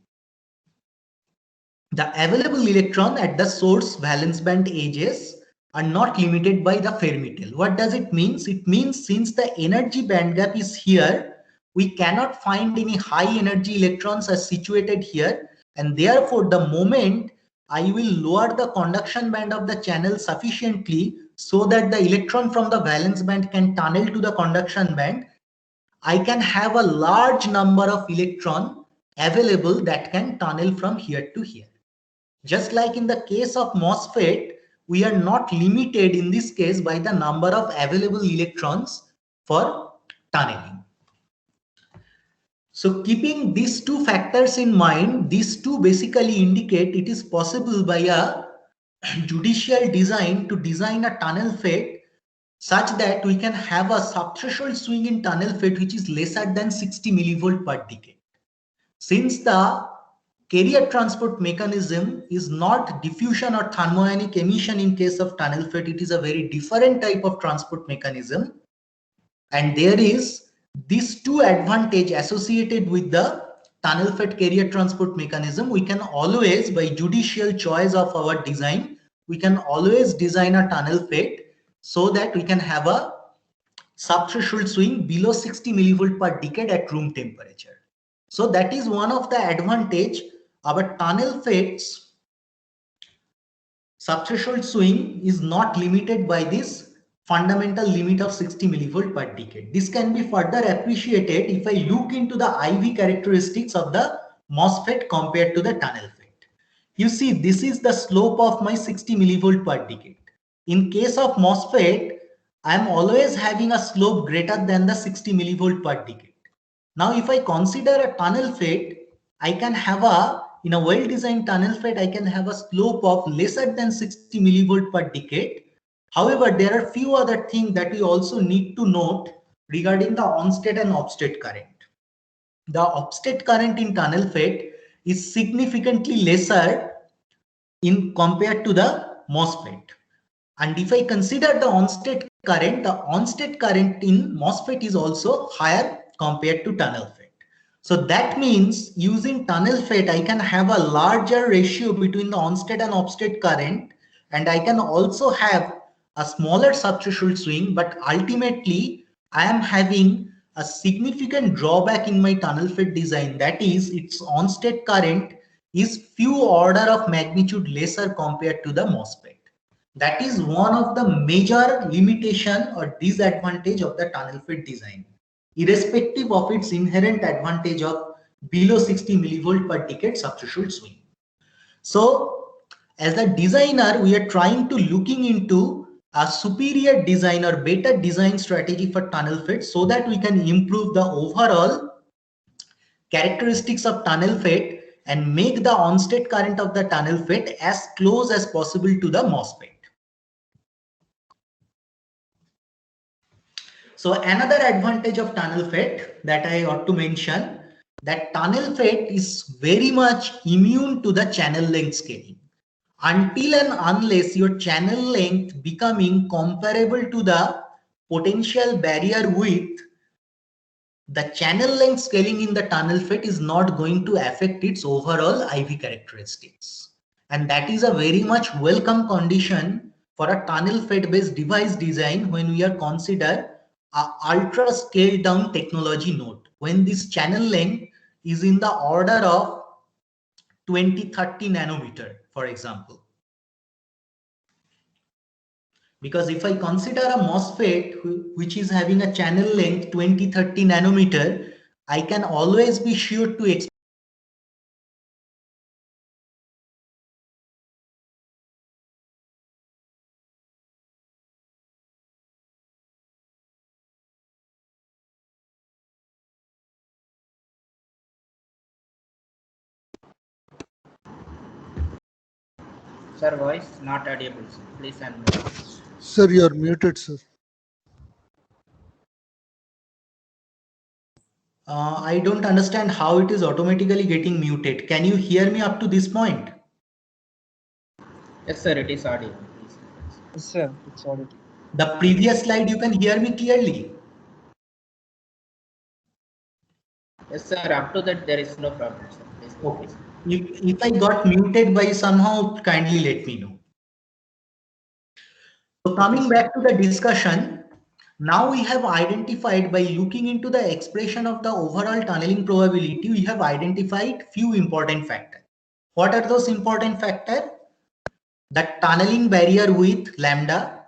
The available electron at the source valence band edges are not limited by the Fermi tail. What does it mean? It means since the energy band gap is here, we cannot find any high energy electrons are situated here, and therefore the moment I will lower the conduction band of the channel sufficiently so that the electron from the valence band can tunnel to the conduction band, I can have a large number of electron available that can tunnel from here to here. Just like in the case of MOSFET, we are not limited in this case by the number of available electrons for tunneling. So keeping these two factors in mind, these two basically indicate it is possible by a judicial design to design a tunnel FET such that we can have a subthreshold swing in tunnel fit which is lesser than 60 millivolt per decade. Since the carrier transport mechanism is not diffusion or thermionic emission in case of tunnel fit, it is a very different type of transport mechanism. And there is these two advantages associated with the tunnel fit carrier transport mechanism. We can always, by judicial choice of our design, we can always design a tunnel fit so that we can have a subthreshold swing below 60 millivolt per decade at room temperature. So that is one of the advantage. Our tunnel fits subthreshold swing is not limited by this fundamental limit of 60 millivolt per decade. This can be further appreciated if I look into the IV characteristics of the MOSFET compared to the tunnel fit. You see, this is the slope of my 60 millivolt per decade. In case of MOSFET, I am always having a slope greater than the 60 millivolt per decade. Now, if I consider a tunnel fit, I can have in a well-designed tunnel fit, I can have a slope of lesser than 60 millivolt per decade. However, there are few other things that we also need to note regarding the on-state and off-state current. The off-state current in tunnel fit is significantly lesser in compared to the MOSFET. And if I consider the on-state current in MOSFET is also higher compared to tunnel fit. So that means using tunnel fit, I can have a larger ratio between the on-state and off-state current, and I can also have a smaller subthreshold swing, but ultimately I am having a significant drawback in my tunnel fit design. That is, its on-state current is few order of magnitude lesser compared to the MOSFET. That is one of the major limitation or disadvantage of the tunnel fit design, irrespective of its inherent advantage of below 60 millivolt per decade subthreshold swing. So as a designer, we are trying to looking into a superior design or better design strategy for tunnel fit so that we can improve the overall characteristics of tunnel fit and make the on-state current of the tunnel fit as close as possible to the MOSFET. So another advantage of tunnel fit that I ought to mention, that tunnel fit is very much immune to the channel length scaling. Until and unless your channel length becoming comparable to the potential barrier width, the channel length scaling in the tunnel fit is not going to affect its overall IV characteristics. And that is a very much welcome condition for a tunnel fit based device design when we are consider a ultra scaled down technology node, when this channel length is in the order of 20-30 nanometer, for example. Because if I consider a MOSFET which is having a channel length 20-30 nanometer, I can always be sure to expect Sir, voice not audible, sir. Please unmute. Sir, you are muted, sir. I don't understand how it is automatically getting muted. Can you hear me up to this point? Yes, sir, it is audible. Please. Yes, sir, it's audible. The previous slide, you can hear me clearly. Yes, sir, up to that there is no problem, sir. Please. Okay. If I got muted by somehow, kindly let me know. So coming back to the discussion, now we have identified, by looking into the expression of the overall tunneling probability, we have identified few important factors. What are those important factors? The tunneling barrier width lambda,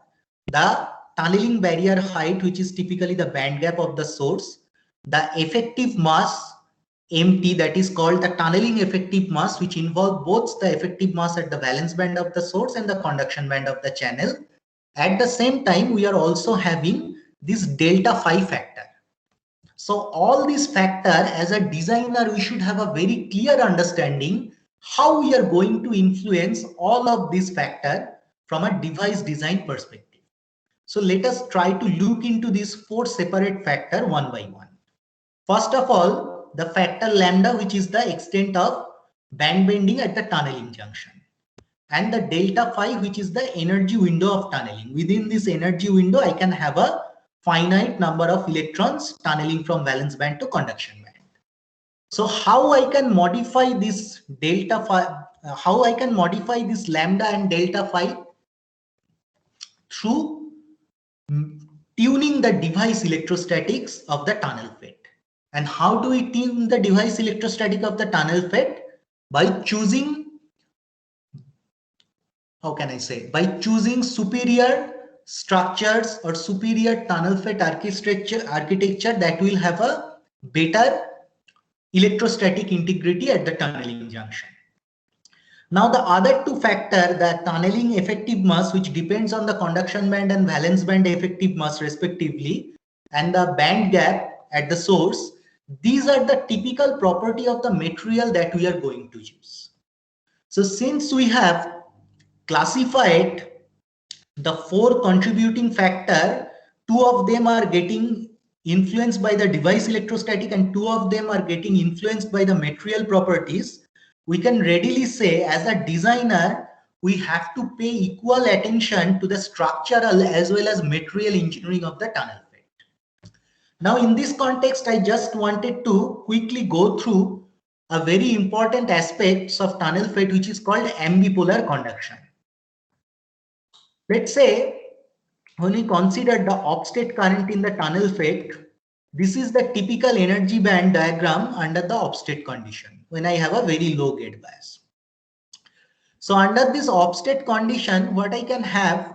the tunneling barrier height, which is typically the band gap of the source, the effective mass MT, that is called the tunneling effective mass, which involve both the effective mass at the valence band of the source and the conduction band of the channel. At the same time, we are also having this delta phi factor. So all these factors, as a designer, we should have a very clear understanding how we are going to influence all of these factors from a device design perspective. So let us try to look into these 4 separate factors one by one. First of all, the factor lambda, which is the extent of band bending at the tunneling junction, and the delta phi, which is the energy window of tunneling. Within this energy window, I can have a finite number of electrons tunneling from valence band to conduction band. So how I can modify this delta phi, how I can modify this lambda and delta phi? Through tuning the device electrostatics of the tunnel FET. And how do we tune the device electrostatic of the tunnel FET? By choosing, how can I say, by choosing superior structures or superior tunnel FET architecture that will have a better electrostatic integrity at the tunneling junction. Now the other two factors, the tunneling effective mass, which depends on the conduction band and valence band effective mass respectively, and the band gap at the source, these are the typical property of the material that we are going to use. So since we have classified the 4 contributing factor, 2 of them are getting influenced by the device electrostatic and 2 of them are getting influenced by the material properties, we can readily say as a designer, we have to pay equal attention to the structural as well as material engineering of the tunnel FET. Now in this context, I just wanted to quickly go through a very important aspects of tunnel FET, which is called ambipolar conduction. Let's say when we consider the offstate current in the tunnel FET, this is the typical energy band diagram under the offstate condition when I have a very low gate bias. So under this offstate condition, what I can have,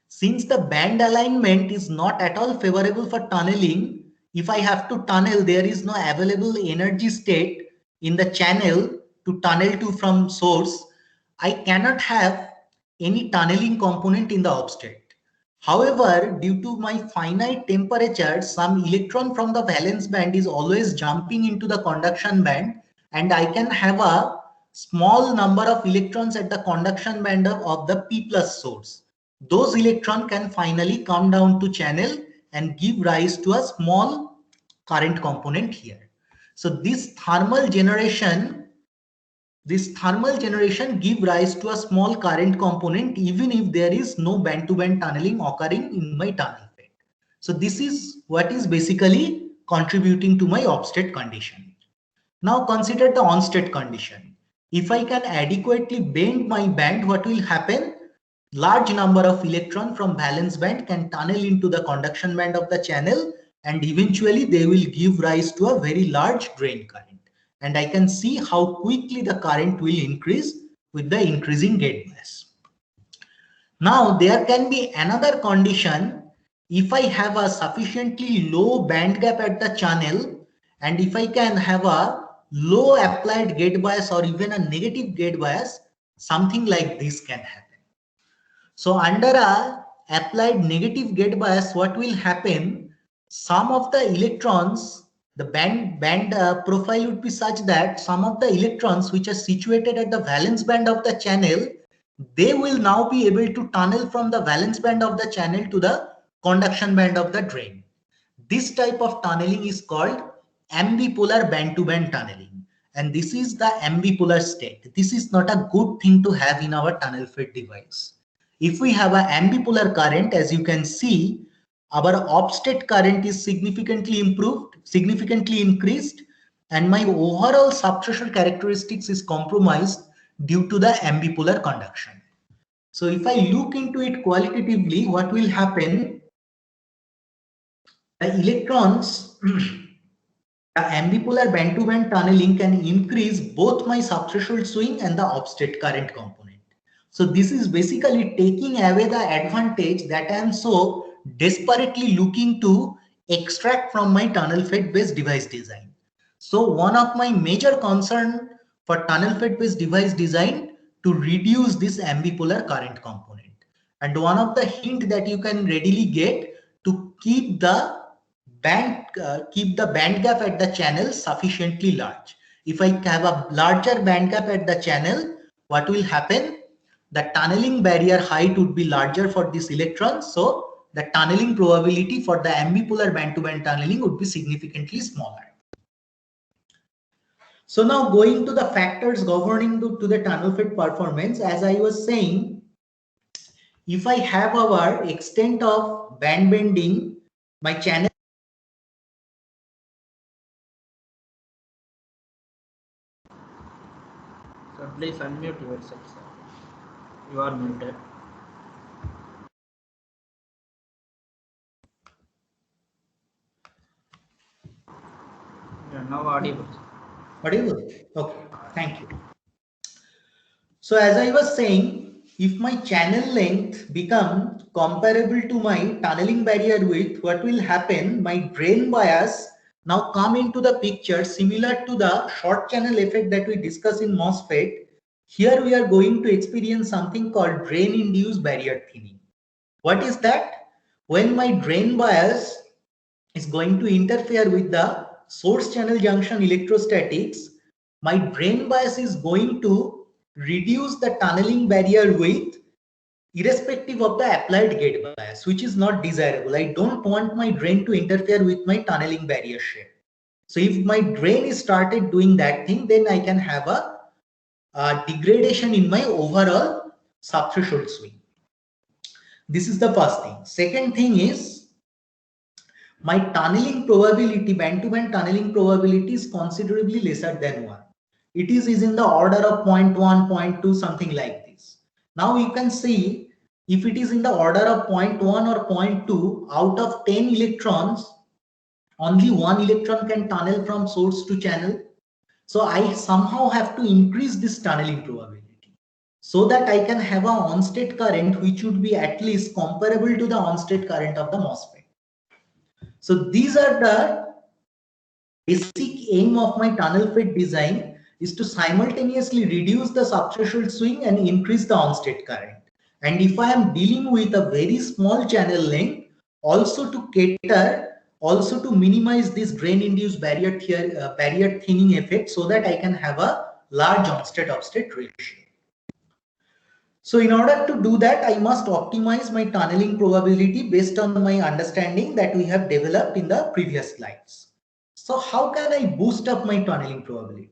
since the band alignment is not at all favorable for tunneling, if I have to tunnel, there is no available energy state in the channel to tunnel to from source, I cannot have any tunneling component in the offstate. However, due to my finite temperature, some electron from the valence band is always jumping into the conduction band, and I can have a small number of electrons at the conduction band of the P plus source. Those electrons can finally come down to channel and give rise to a small current component here. So this thermal generation give rise to a small current component even if there is no band-to-band tunneling occurring in my tunnel FET. So this is what is basically contributing to my offstate condition. Now consider the on-state condition. If I can adequately bend my band, what will happen? Large number of electrons from valence band can tunnel into the conduction band of the channel, and eventually they will give rise to a very large drain current. And I can see how quickly the current will increase with the increasing gate bias. Now there can be another condition. If I have a sufficiently low band gap at the channel, and if I can have a low applied gate bias or even a negative gate bias, something like this can happen. So under a applied negative gate bias, what will happen? Some of the electrons, the band profile would be such that some of the electrons which are situated at the valence band of the channel, they will now be able to tunnel from the valence band of the channel to the conduction band of the drain. This type of tunneling is called ambipolar band-to-band tunneling, and this is the ambipolar state. This is not a good thing to have in our tunnel FET device. If we have an ambipolar current, as you can see, our offstate current is significantly increased, and my overall substrate characteristics is compromised due to the ambipolar conduction. So if I look into it qualitatively, what will happen? The electrons, the ambipolar band-to-band tunneling can increase both my subthreshold swing and the offstate current component. So this is basically taking away the advantage that I am so desperately looking to extract from my tunnel FET based device design. So one of my major concern for tunnel FET based device design to reduce this ambipolar current component. And one of the hint that you can readily get to keep the band gap at the channel sufficiently large. If I have a larger band gap at the channel, what will happen? The tunneling barrier height would be larger for this electron, so the tunneling probability for the ambipolar band-to-band tunneling would be significantly smaller. So now going to the factors governing to the tunnel fit performance, as I was saying, if I have our extent of band bending, my channel. So please unmute yourself, sir. You are muted. You are now audible. Audible? Okay, thank you. So as I was saying, if my channel length become comparable to my tunneling barrier width, what will happen? My drain bias now come into the picture, similar to the short channel effect that we discussed in MOSFET. Here we are going to experience something called drain induced barrier thinning. What is that? When my drain bias is going to interfere with the source channel junction electrostatics, my drain bias is going to reduce the tunneling barrier width irrespective of the applied gate bias, which is not desirable. I don't want my drain to interfere with my tunneling barrier shape. So if my drain is started doing that thing, then I can have a degradation in my overall subthreshold swing. This is the first thing. Second thing is, my tunneling probability, band-to-band tunneling probability is considerably lesser than 1. It is in the order of 0.1, 0.2, something like this. Now you can see, if it is in the order of 0.1 or 0.2, out of 10 electrons, only 1 electron can tunnel from source to channel. So I somehow have to increase this tunneling probability so that I can have a on-state current which would be at least comparable to the on-state current of the MOSFET. So these are the basic aim of my tunnel fit design, is to simultaneously reduce the subthreshold swing and increase the on-state current. And if I am dealing with a very small channel length, also to cater, also to minimize this drain induced barrier thinning effect, so that I can have a large on-state off-state ratio. So in order to do that, I must optimize my tunneling probability based on my understanding that we have developed in the previous slides. So how can I boost up my tunneling probability?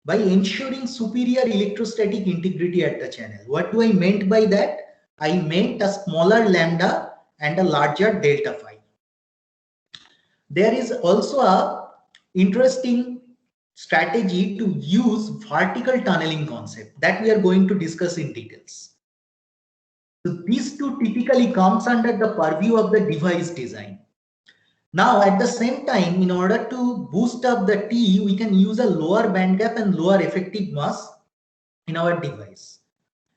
By ensuring superior electrostatic integrity at the channel. What do I meant by that? I meant a smaller lambda and a larger delta phi. There is also a interesting strategy to use vertical tunneling concept that we are going to discuss in details. So these two typically comes under the purview of the device design. Now at the same time, in order to boost up the T, we can use a lower band gap and lower effective mass in our device.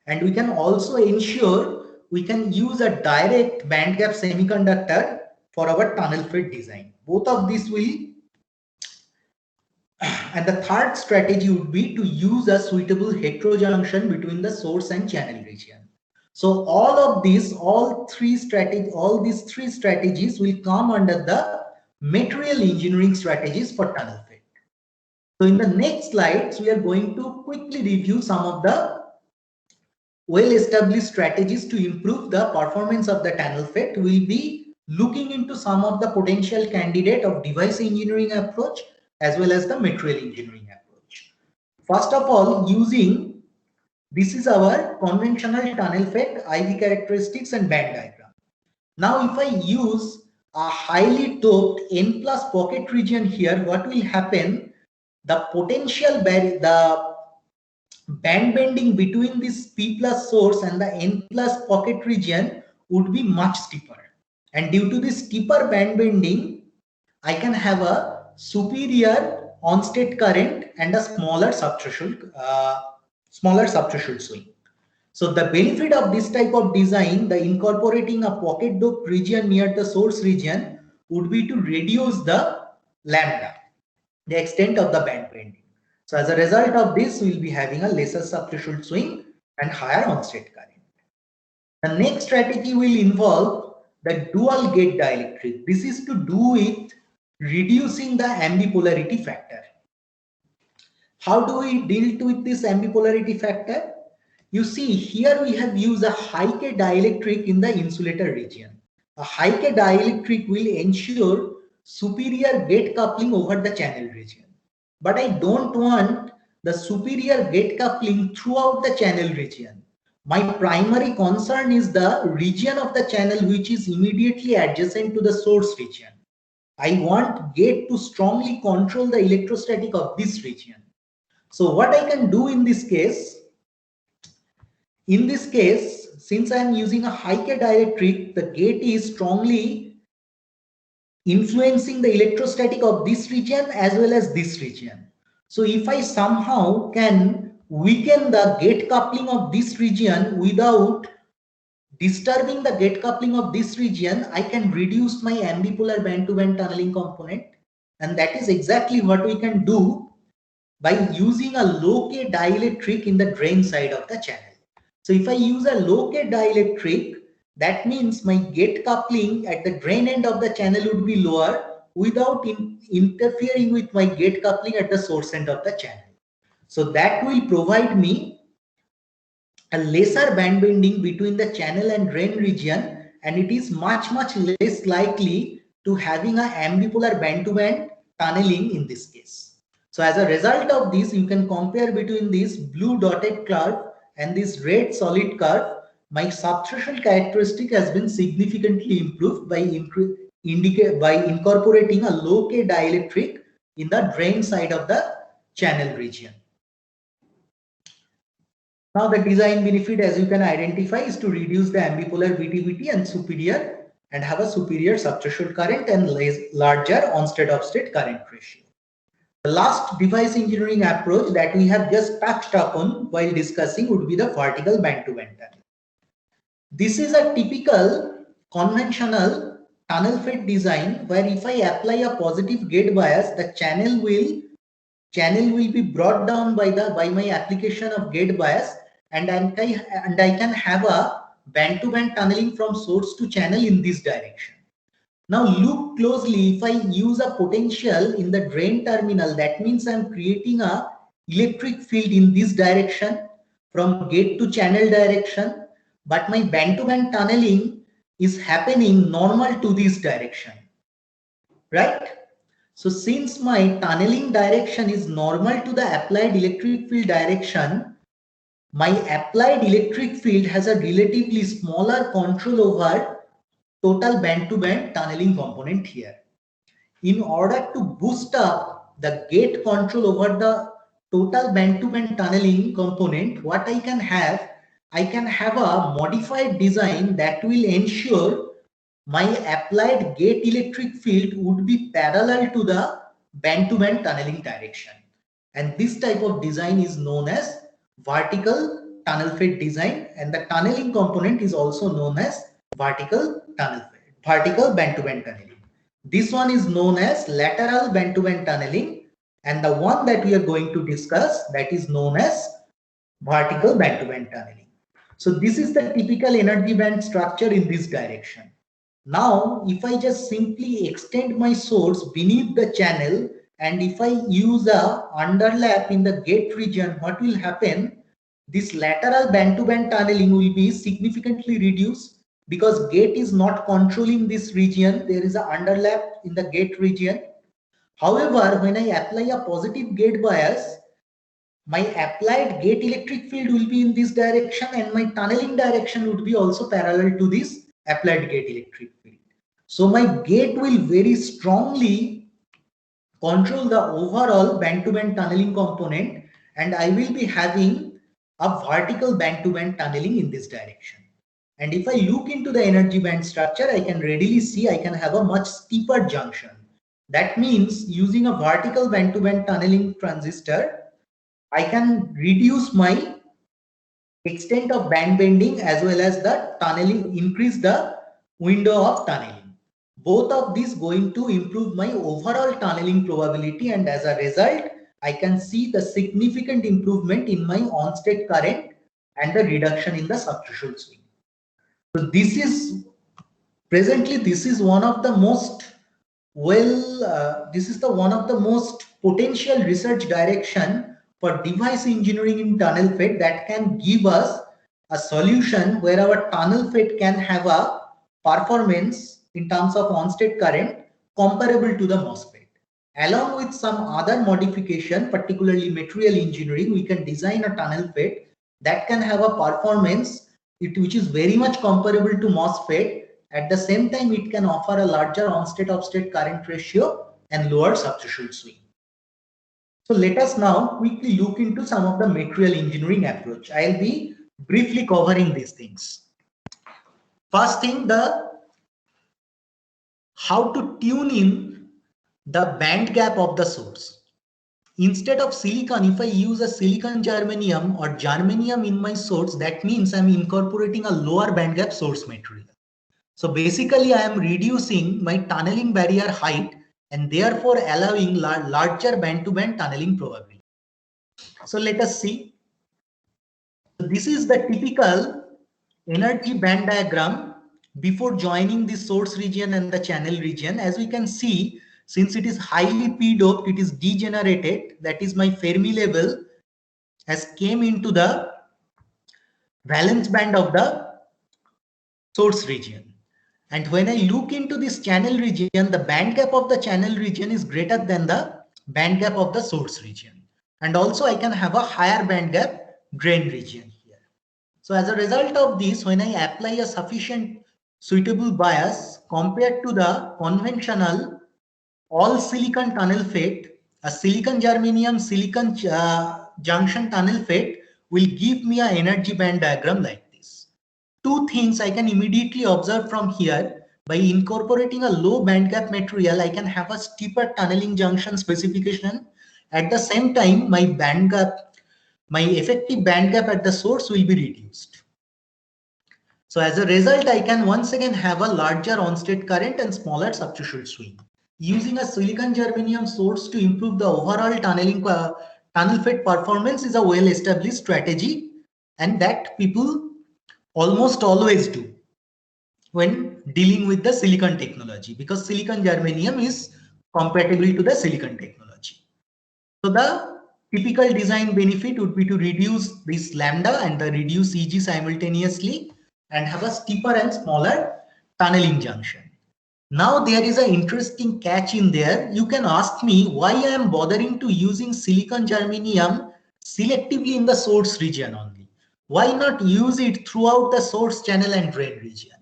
And we can also ensure we can use a direct band gap semiconductor for our tunnel fit design. Both of these will. And the third strategy would be to use a suitable heterojunction between the source and channel region. So all these three strategies will come under the material engineering strategies for tunnel fit. So in the next slides, we are going to quickly review some of the well-established strategies to improve the performance of the tunnel fit. We'll be looking into some of the potential candidate of device engineering approach as well as the material engineering approach. First of all, this is our conventional tunnel fit IV characteristics and band diagram. Now, if I use a highly doped N plus pocket region here, what will happen? The potential the band bending between this P plus source and the N plus pocket region would be much steeper. And due to this steeper band bending, I can have a superior on-state current and a smaller subthreshold swing. So the benefit of this type of design, the incorporating a pocket doped region near the source region, would be to reduce the lambda, the extent of the band bending. So as a result of this, we will be having a lesser subthreshold swing and higher on-state current. The next strategy will involve the dual gate dielectric. This is to do with reducing the ambipolarity factor. How do we deal with this ambipolarity factor? You see, here we have used a high K dielectric in the insulator region. A high K dielectric will ensure superior gate coupling over the channel region. But I don't want the superior gate coupling throughout the channel region. My primary concern is the region of the channel which is immediately adjacent to the source region. I want gate to strongly control the electrostatic of this region. So what I can do in this case, since I am using a high K dielectric, the gate is strongly influencing the electrostatic of this region as well as this region. So if I somehow can weaken the gate coupling of this region without disturbing the gate coupling of this region, I can reduce my ambipolar band-to-band tunneling component. And that is exactly what we can do by using a low K dielectric in the drain side of the channel. So if I use a low K dielectric, that means my gate coupling at the drain end of the channel would be lower without interfering with my gate coupling at the source end of the channel. So that will provide me a lesser band bending between the channel and drain region, and it is much less likely to having a ambipolar band-to-band tunneling in this case. So as a result of this, you can compare between this blue dotted curve and this red solid curve. My subthreshold characteristic has been significantly improved by incorporating a low K dielectric in the drain side of the channel region. Now the design benefit, as you can identify, is to reduce the ambipolar BTBT and have a superior subthreshold current and larger on-state off-state current ratio. The last device engineering approach that we have just touched upon while discussing would be the vertical band-to-band tunnel. This is a typical conventional tunnel FET design where if I apply a positive gate bias, the channel will be brought down by my application of gate bias, and I can have a band-to-band tunneling from source to channel in this direction. Now look closely. If I use a potential in the drain terminal, that means I'm creating a electric field in this direction from gate to channel direction, but my band-to-band tunneling is happening normal to this direction, right? So since my tunneling direction is normal to the applied electric field direction, my applied electric field has a relatively smaller control over total band-to-band tunneling component here. In order to boost up the gate control over the total band-to-band tunneling component, what I can have a modified design that will ensure my applied gate electric field would be parallel to the band-to-band tunneling direction. And this type of design is known as vertical tunnel FET design, and the tunneling component is also known as vertical band-to-band tunneling. This one is known as lateral band-to-band tunneling, and the one that we are going to discuss, that is known as vertical band-to-band tunneling. So this is the typical energy band structure in this direction. Now, if I just simply extend my source beneath the channel, and if I use a underlap in the gate region, what will happen? This lateral band-to-band tunneling will be significantly reduced because gate is not controlling this region. There is an underlap in the gate region. However, when I apply a positive gate bias, my applied gate electric field will be in this direction, and my tunneling direction would be also parallel to this applied gate electric field. So my gate will very strongly control the overall band-to-band tunneling component, and I will be having a vertical band-to-band tunneling in this direction. And if I look into the energy band structure, I can readily see I can have a much steeper junction. That means using a vertical band-to-band tunneling transistor, I can reduce my extent of band bending as well as the tunneling, increase the window of tunneling. Both of these going to improve my overall tunneling probability, and as a result, I can see the significant improvement in my on-state current and the reduction in the subthreshold swing. So this is one of the most one of the most potential research direction for device engineering in tunnel FET that can give us a solution where our tunnel FET can have a performance in terms of on-state current comparable to the MOSFET. Along with some other modification, particularly material engineering, we can design a tunnel FET that can have a performance which is very much comparable to MOSFET. At the same time, it can offer a larger on-state off-state current ratio and lower subthreshold swing. So let us now quickly look into some of the material engineering approach. I'll be briefly covering these things. First thing, how to tune in the band gap of the source. Instead of silicon, if I use a silicon germanium or germanium in my source, that means I'm incorporating a lower band gap source material. So basically I am reducing my tunneling barrier height and therefore allowing larger band-to-band tunneling probability. So let us see. So this is the typical energy band diagram before joining the source region and the channel region. As we can see, since it is highly p-doped, it is degenerated. That is, my Fermi level has came into the valence band of the source region. And when I look into this channel region, the band gap of the channel region is greater than the band gap of the source region. And also I can have a higher band gap drain region here. So as a result of this, when I apply a sufficient suitable bias compared to the conventional all silicon tunnel FET, a silicon germanium silicon junction tunnel FET will give me an energy band diagram like this. Two things I can immediately observe from here. By incorporating a low band gap material, I can have a steeper tunneling junction specification. At the same time, my band gap, my effective band gap at the source will be reduced. So as a result, I can once again have a larger on-state current and smaller subthreshold swing. Using a silicon germanium source to improve the overall tunnel FET performance is a well-established strategy, and that people almost always do when dealing with the silicon technology, because silicon germanium is compatible to the silicon technology. So the typical design benefit would be to reduce this lambda and the reduce EG simultaneously and have a steeper and smaller tunneling junction. Now there is an interesting catch in there. You can ask me why I am bothering to using silicon germanium selectively in the source region only. Why not use it throughout the source channel and drain region?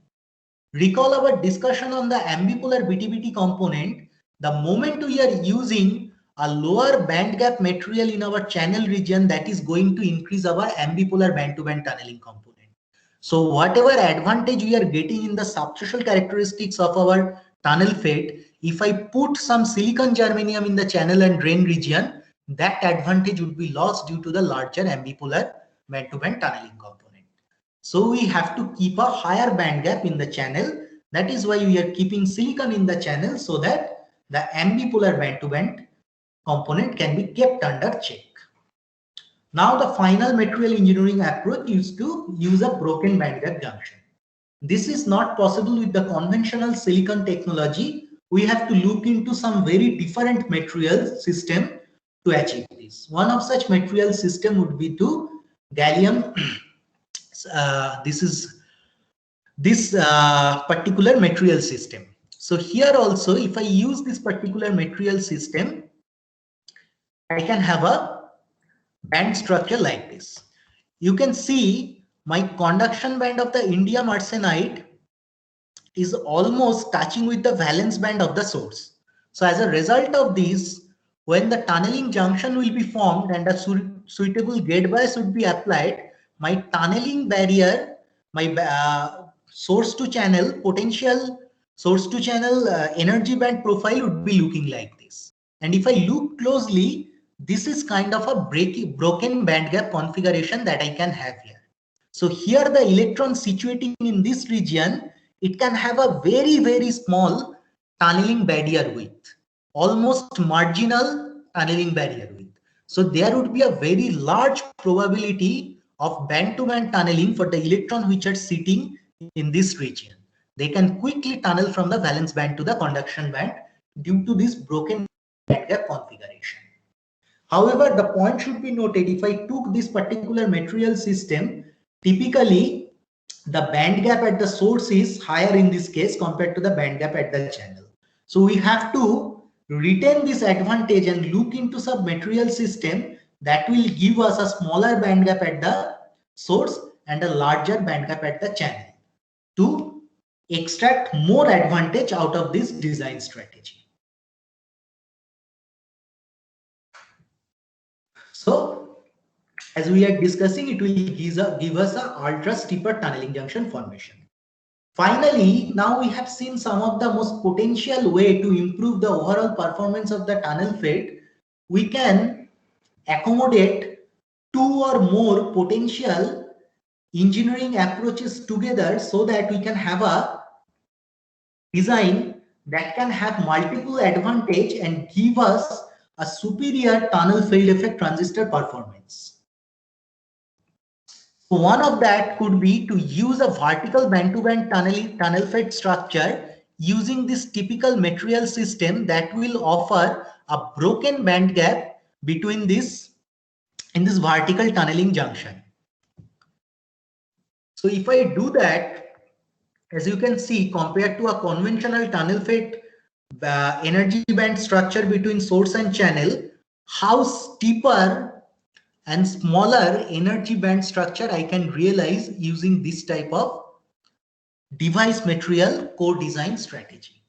Recall our discussion on the ambipolar BTBT component. The moment we are using a lower band gap material in our channel region, that is going to increase our ambipolar band-to-band tunneling component. So whatever advantage we are getting in the subthreshold characteristics of our tunnel FET, if I put some silicon germanium in the channel and drain region, that advantage would be lost due to the larger ambipolar band-to-band tunneling component. So we have to keep a higher band gap in the channel. That is why we are keeping silicon in the channel, so that the ambipolar band-to-band component can be kept under check. Now the final material engineering approach is to use a broken band gap junction. This is not possible with the conventional silicon technology. We have to look into some very different material system to achieve this. One of such material system would be to gallium. This particular material system. So here also, if I use this particular material system, I can have a band structure like this. You can see my conduction band of the indium arsenide is almost touching with the valence band of the source. So as a result of this, when the tunneling junction will be formed and a suitable gate bias would be applied, my tunneling barrier, my source to channel potential, source to channel energy band profile would be looking like this. And if I look closely, this is kind of a broken band gap configuration that I can have here. So here the electron situating in this region, it can have a very, very small tunneling barrier width, almost marginal tunneling barrier width. So there would be a very large probability of band-to-band tunneling for the electron which are sitting in this region. They can quickly tunnel from the valence band to the conduction band due to this broken band gap configuration. However, the point should be noted, if I took this particular material system, typically the band gap at the source is higher in this case compared to the band gap at the channel. So we have to retain this advantage and look into some material system that will give us a smaller band gap at the source and a larger band gap at the channel to extract more advantage out of this design strategy. So as we are discussing, it will give us a ultra steeper tunneling junction formation. Finally, now we have seen some of the most potential way to improve the overall performance of the tunnel FET. We can accommodate two or more potential engineering approaches together so that we can have a design that can have multiple advantage and give us a superior tunnel field effect transistor performance. So one of that could be to use a vertical band-to-band tunnel FET structure using this typical material system that will offer a broken band gap between this in this vertical tunneling junction. So if I do that, as you can see, compared to a conventional tunnel FET energy band structure between source and channel, how steeper and smaller energy band structure I can realize using this type of device material core design strategy.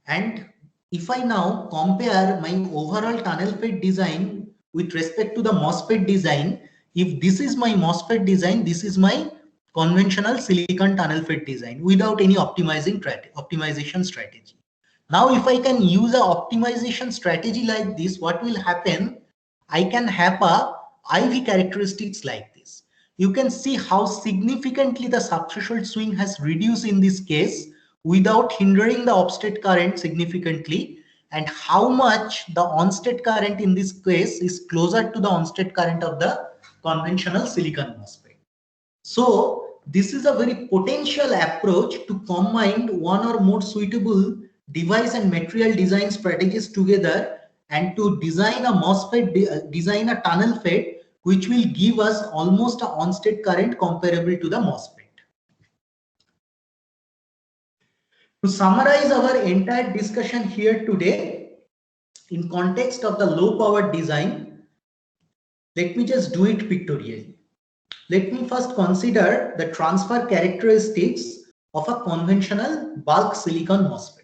And if I now compare my overall tunnel FET design with respect to the MOSFET design, if this is my MOSFET design, this is my conventional silicon tunnel FET design without any optimization strategy. Now, if I can use an optimization strategy like this, what will happen? I can have a IV characteristics like this. You can see how significantly the subthreshold swing has reduced in this case without hindering the off-state current significantly, and how much the on-state current in this case is closer to the on-state current of the conventional silicon MOSFET. So this is a very potential approach to combine one or more suitable device and material design strategies together and to design a MOSFET, design a tunnel FET which will give us almost an on-state current comparable to the MOSFET. To summarize our entire discussion here today, in context of the low power design, let me just do it pictorially. Let me first consider the transfer characteristics of a conventional bulk silicon MOSFET.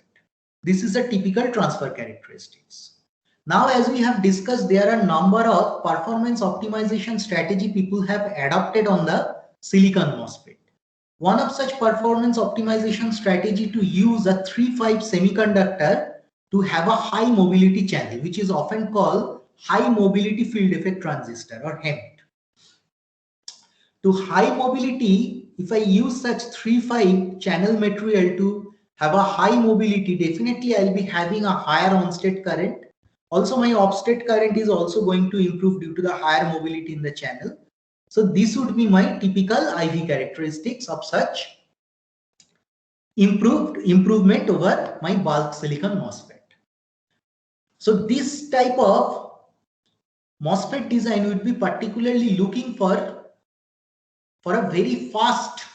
This is a typical transfer characteristics. Now, as we have discussed, there are a number of performance optimization strategy people have adopted on the silicon MOSFET. One of such performance optimization strategy to use a 3-5 semiconductor to have a high mobility channel, which is often called high mobility field effect transistor or HEMT. To high mobility, if I use such 3-5 channel material to have a high mobility, definitely I'll be having a higher on-state current. Also, my off-state current is also going to improve due to the higher mobility in the channel. So this would be my typical IV characteristics of such improvement over my bulk silicon MOSFET. So this type of MOSFET design would be particularly looking for a very fast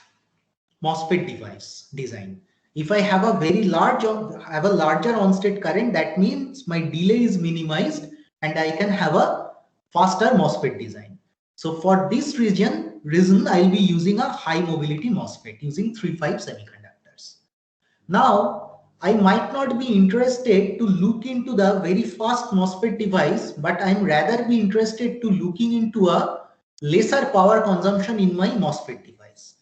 MOSFET device design. If I have a very larger on-state current, that means my delay is minimized and I can have a faster MOSFET design. So for this reason I'll be using a high mobility MOSFET using 3-5 semiconductors. Now, I might not be interested to look into the very fast MOSFET device, but I'm rather be interested to looking into a lesser power consumption in my MOSFET device.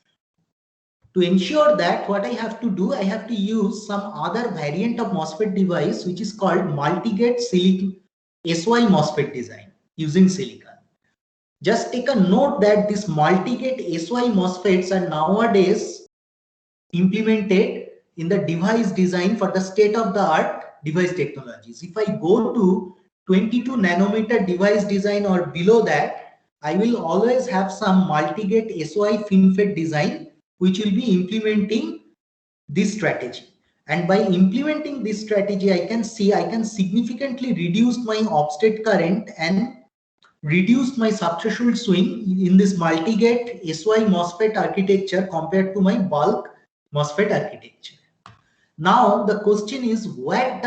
To ensure that, what I have to do, I have to use some other variant of MOSFET device which is called multi-gate silicon SY MOSFET design using silicon. Just take a note that this multi-gate SY MOSFETs are nowadays implemented in the device design for the state-of-the-art device technologies. If I go to 22 nanometer device design or below that, I will always have some multi-gate SY FinFET design which will be implementing this strategy. And by implementing this strategy, I can significantly reduce my off-state current and reduced my subthreshold swing in this multi-gate SY MOSFET architecture compared to my bulk MOSFET architecture. Now the question is, where does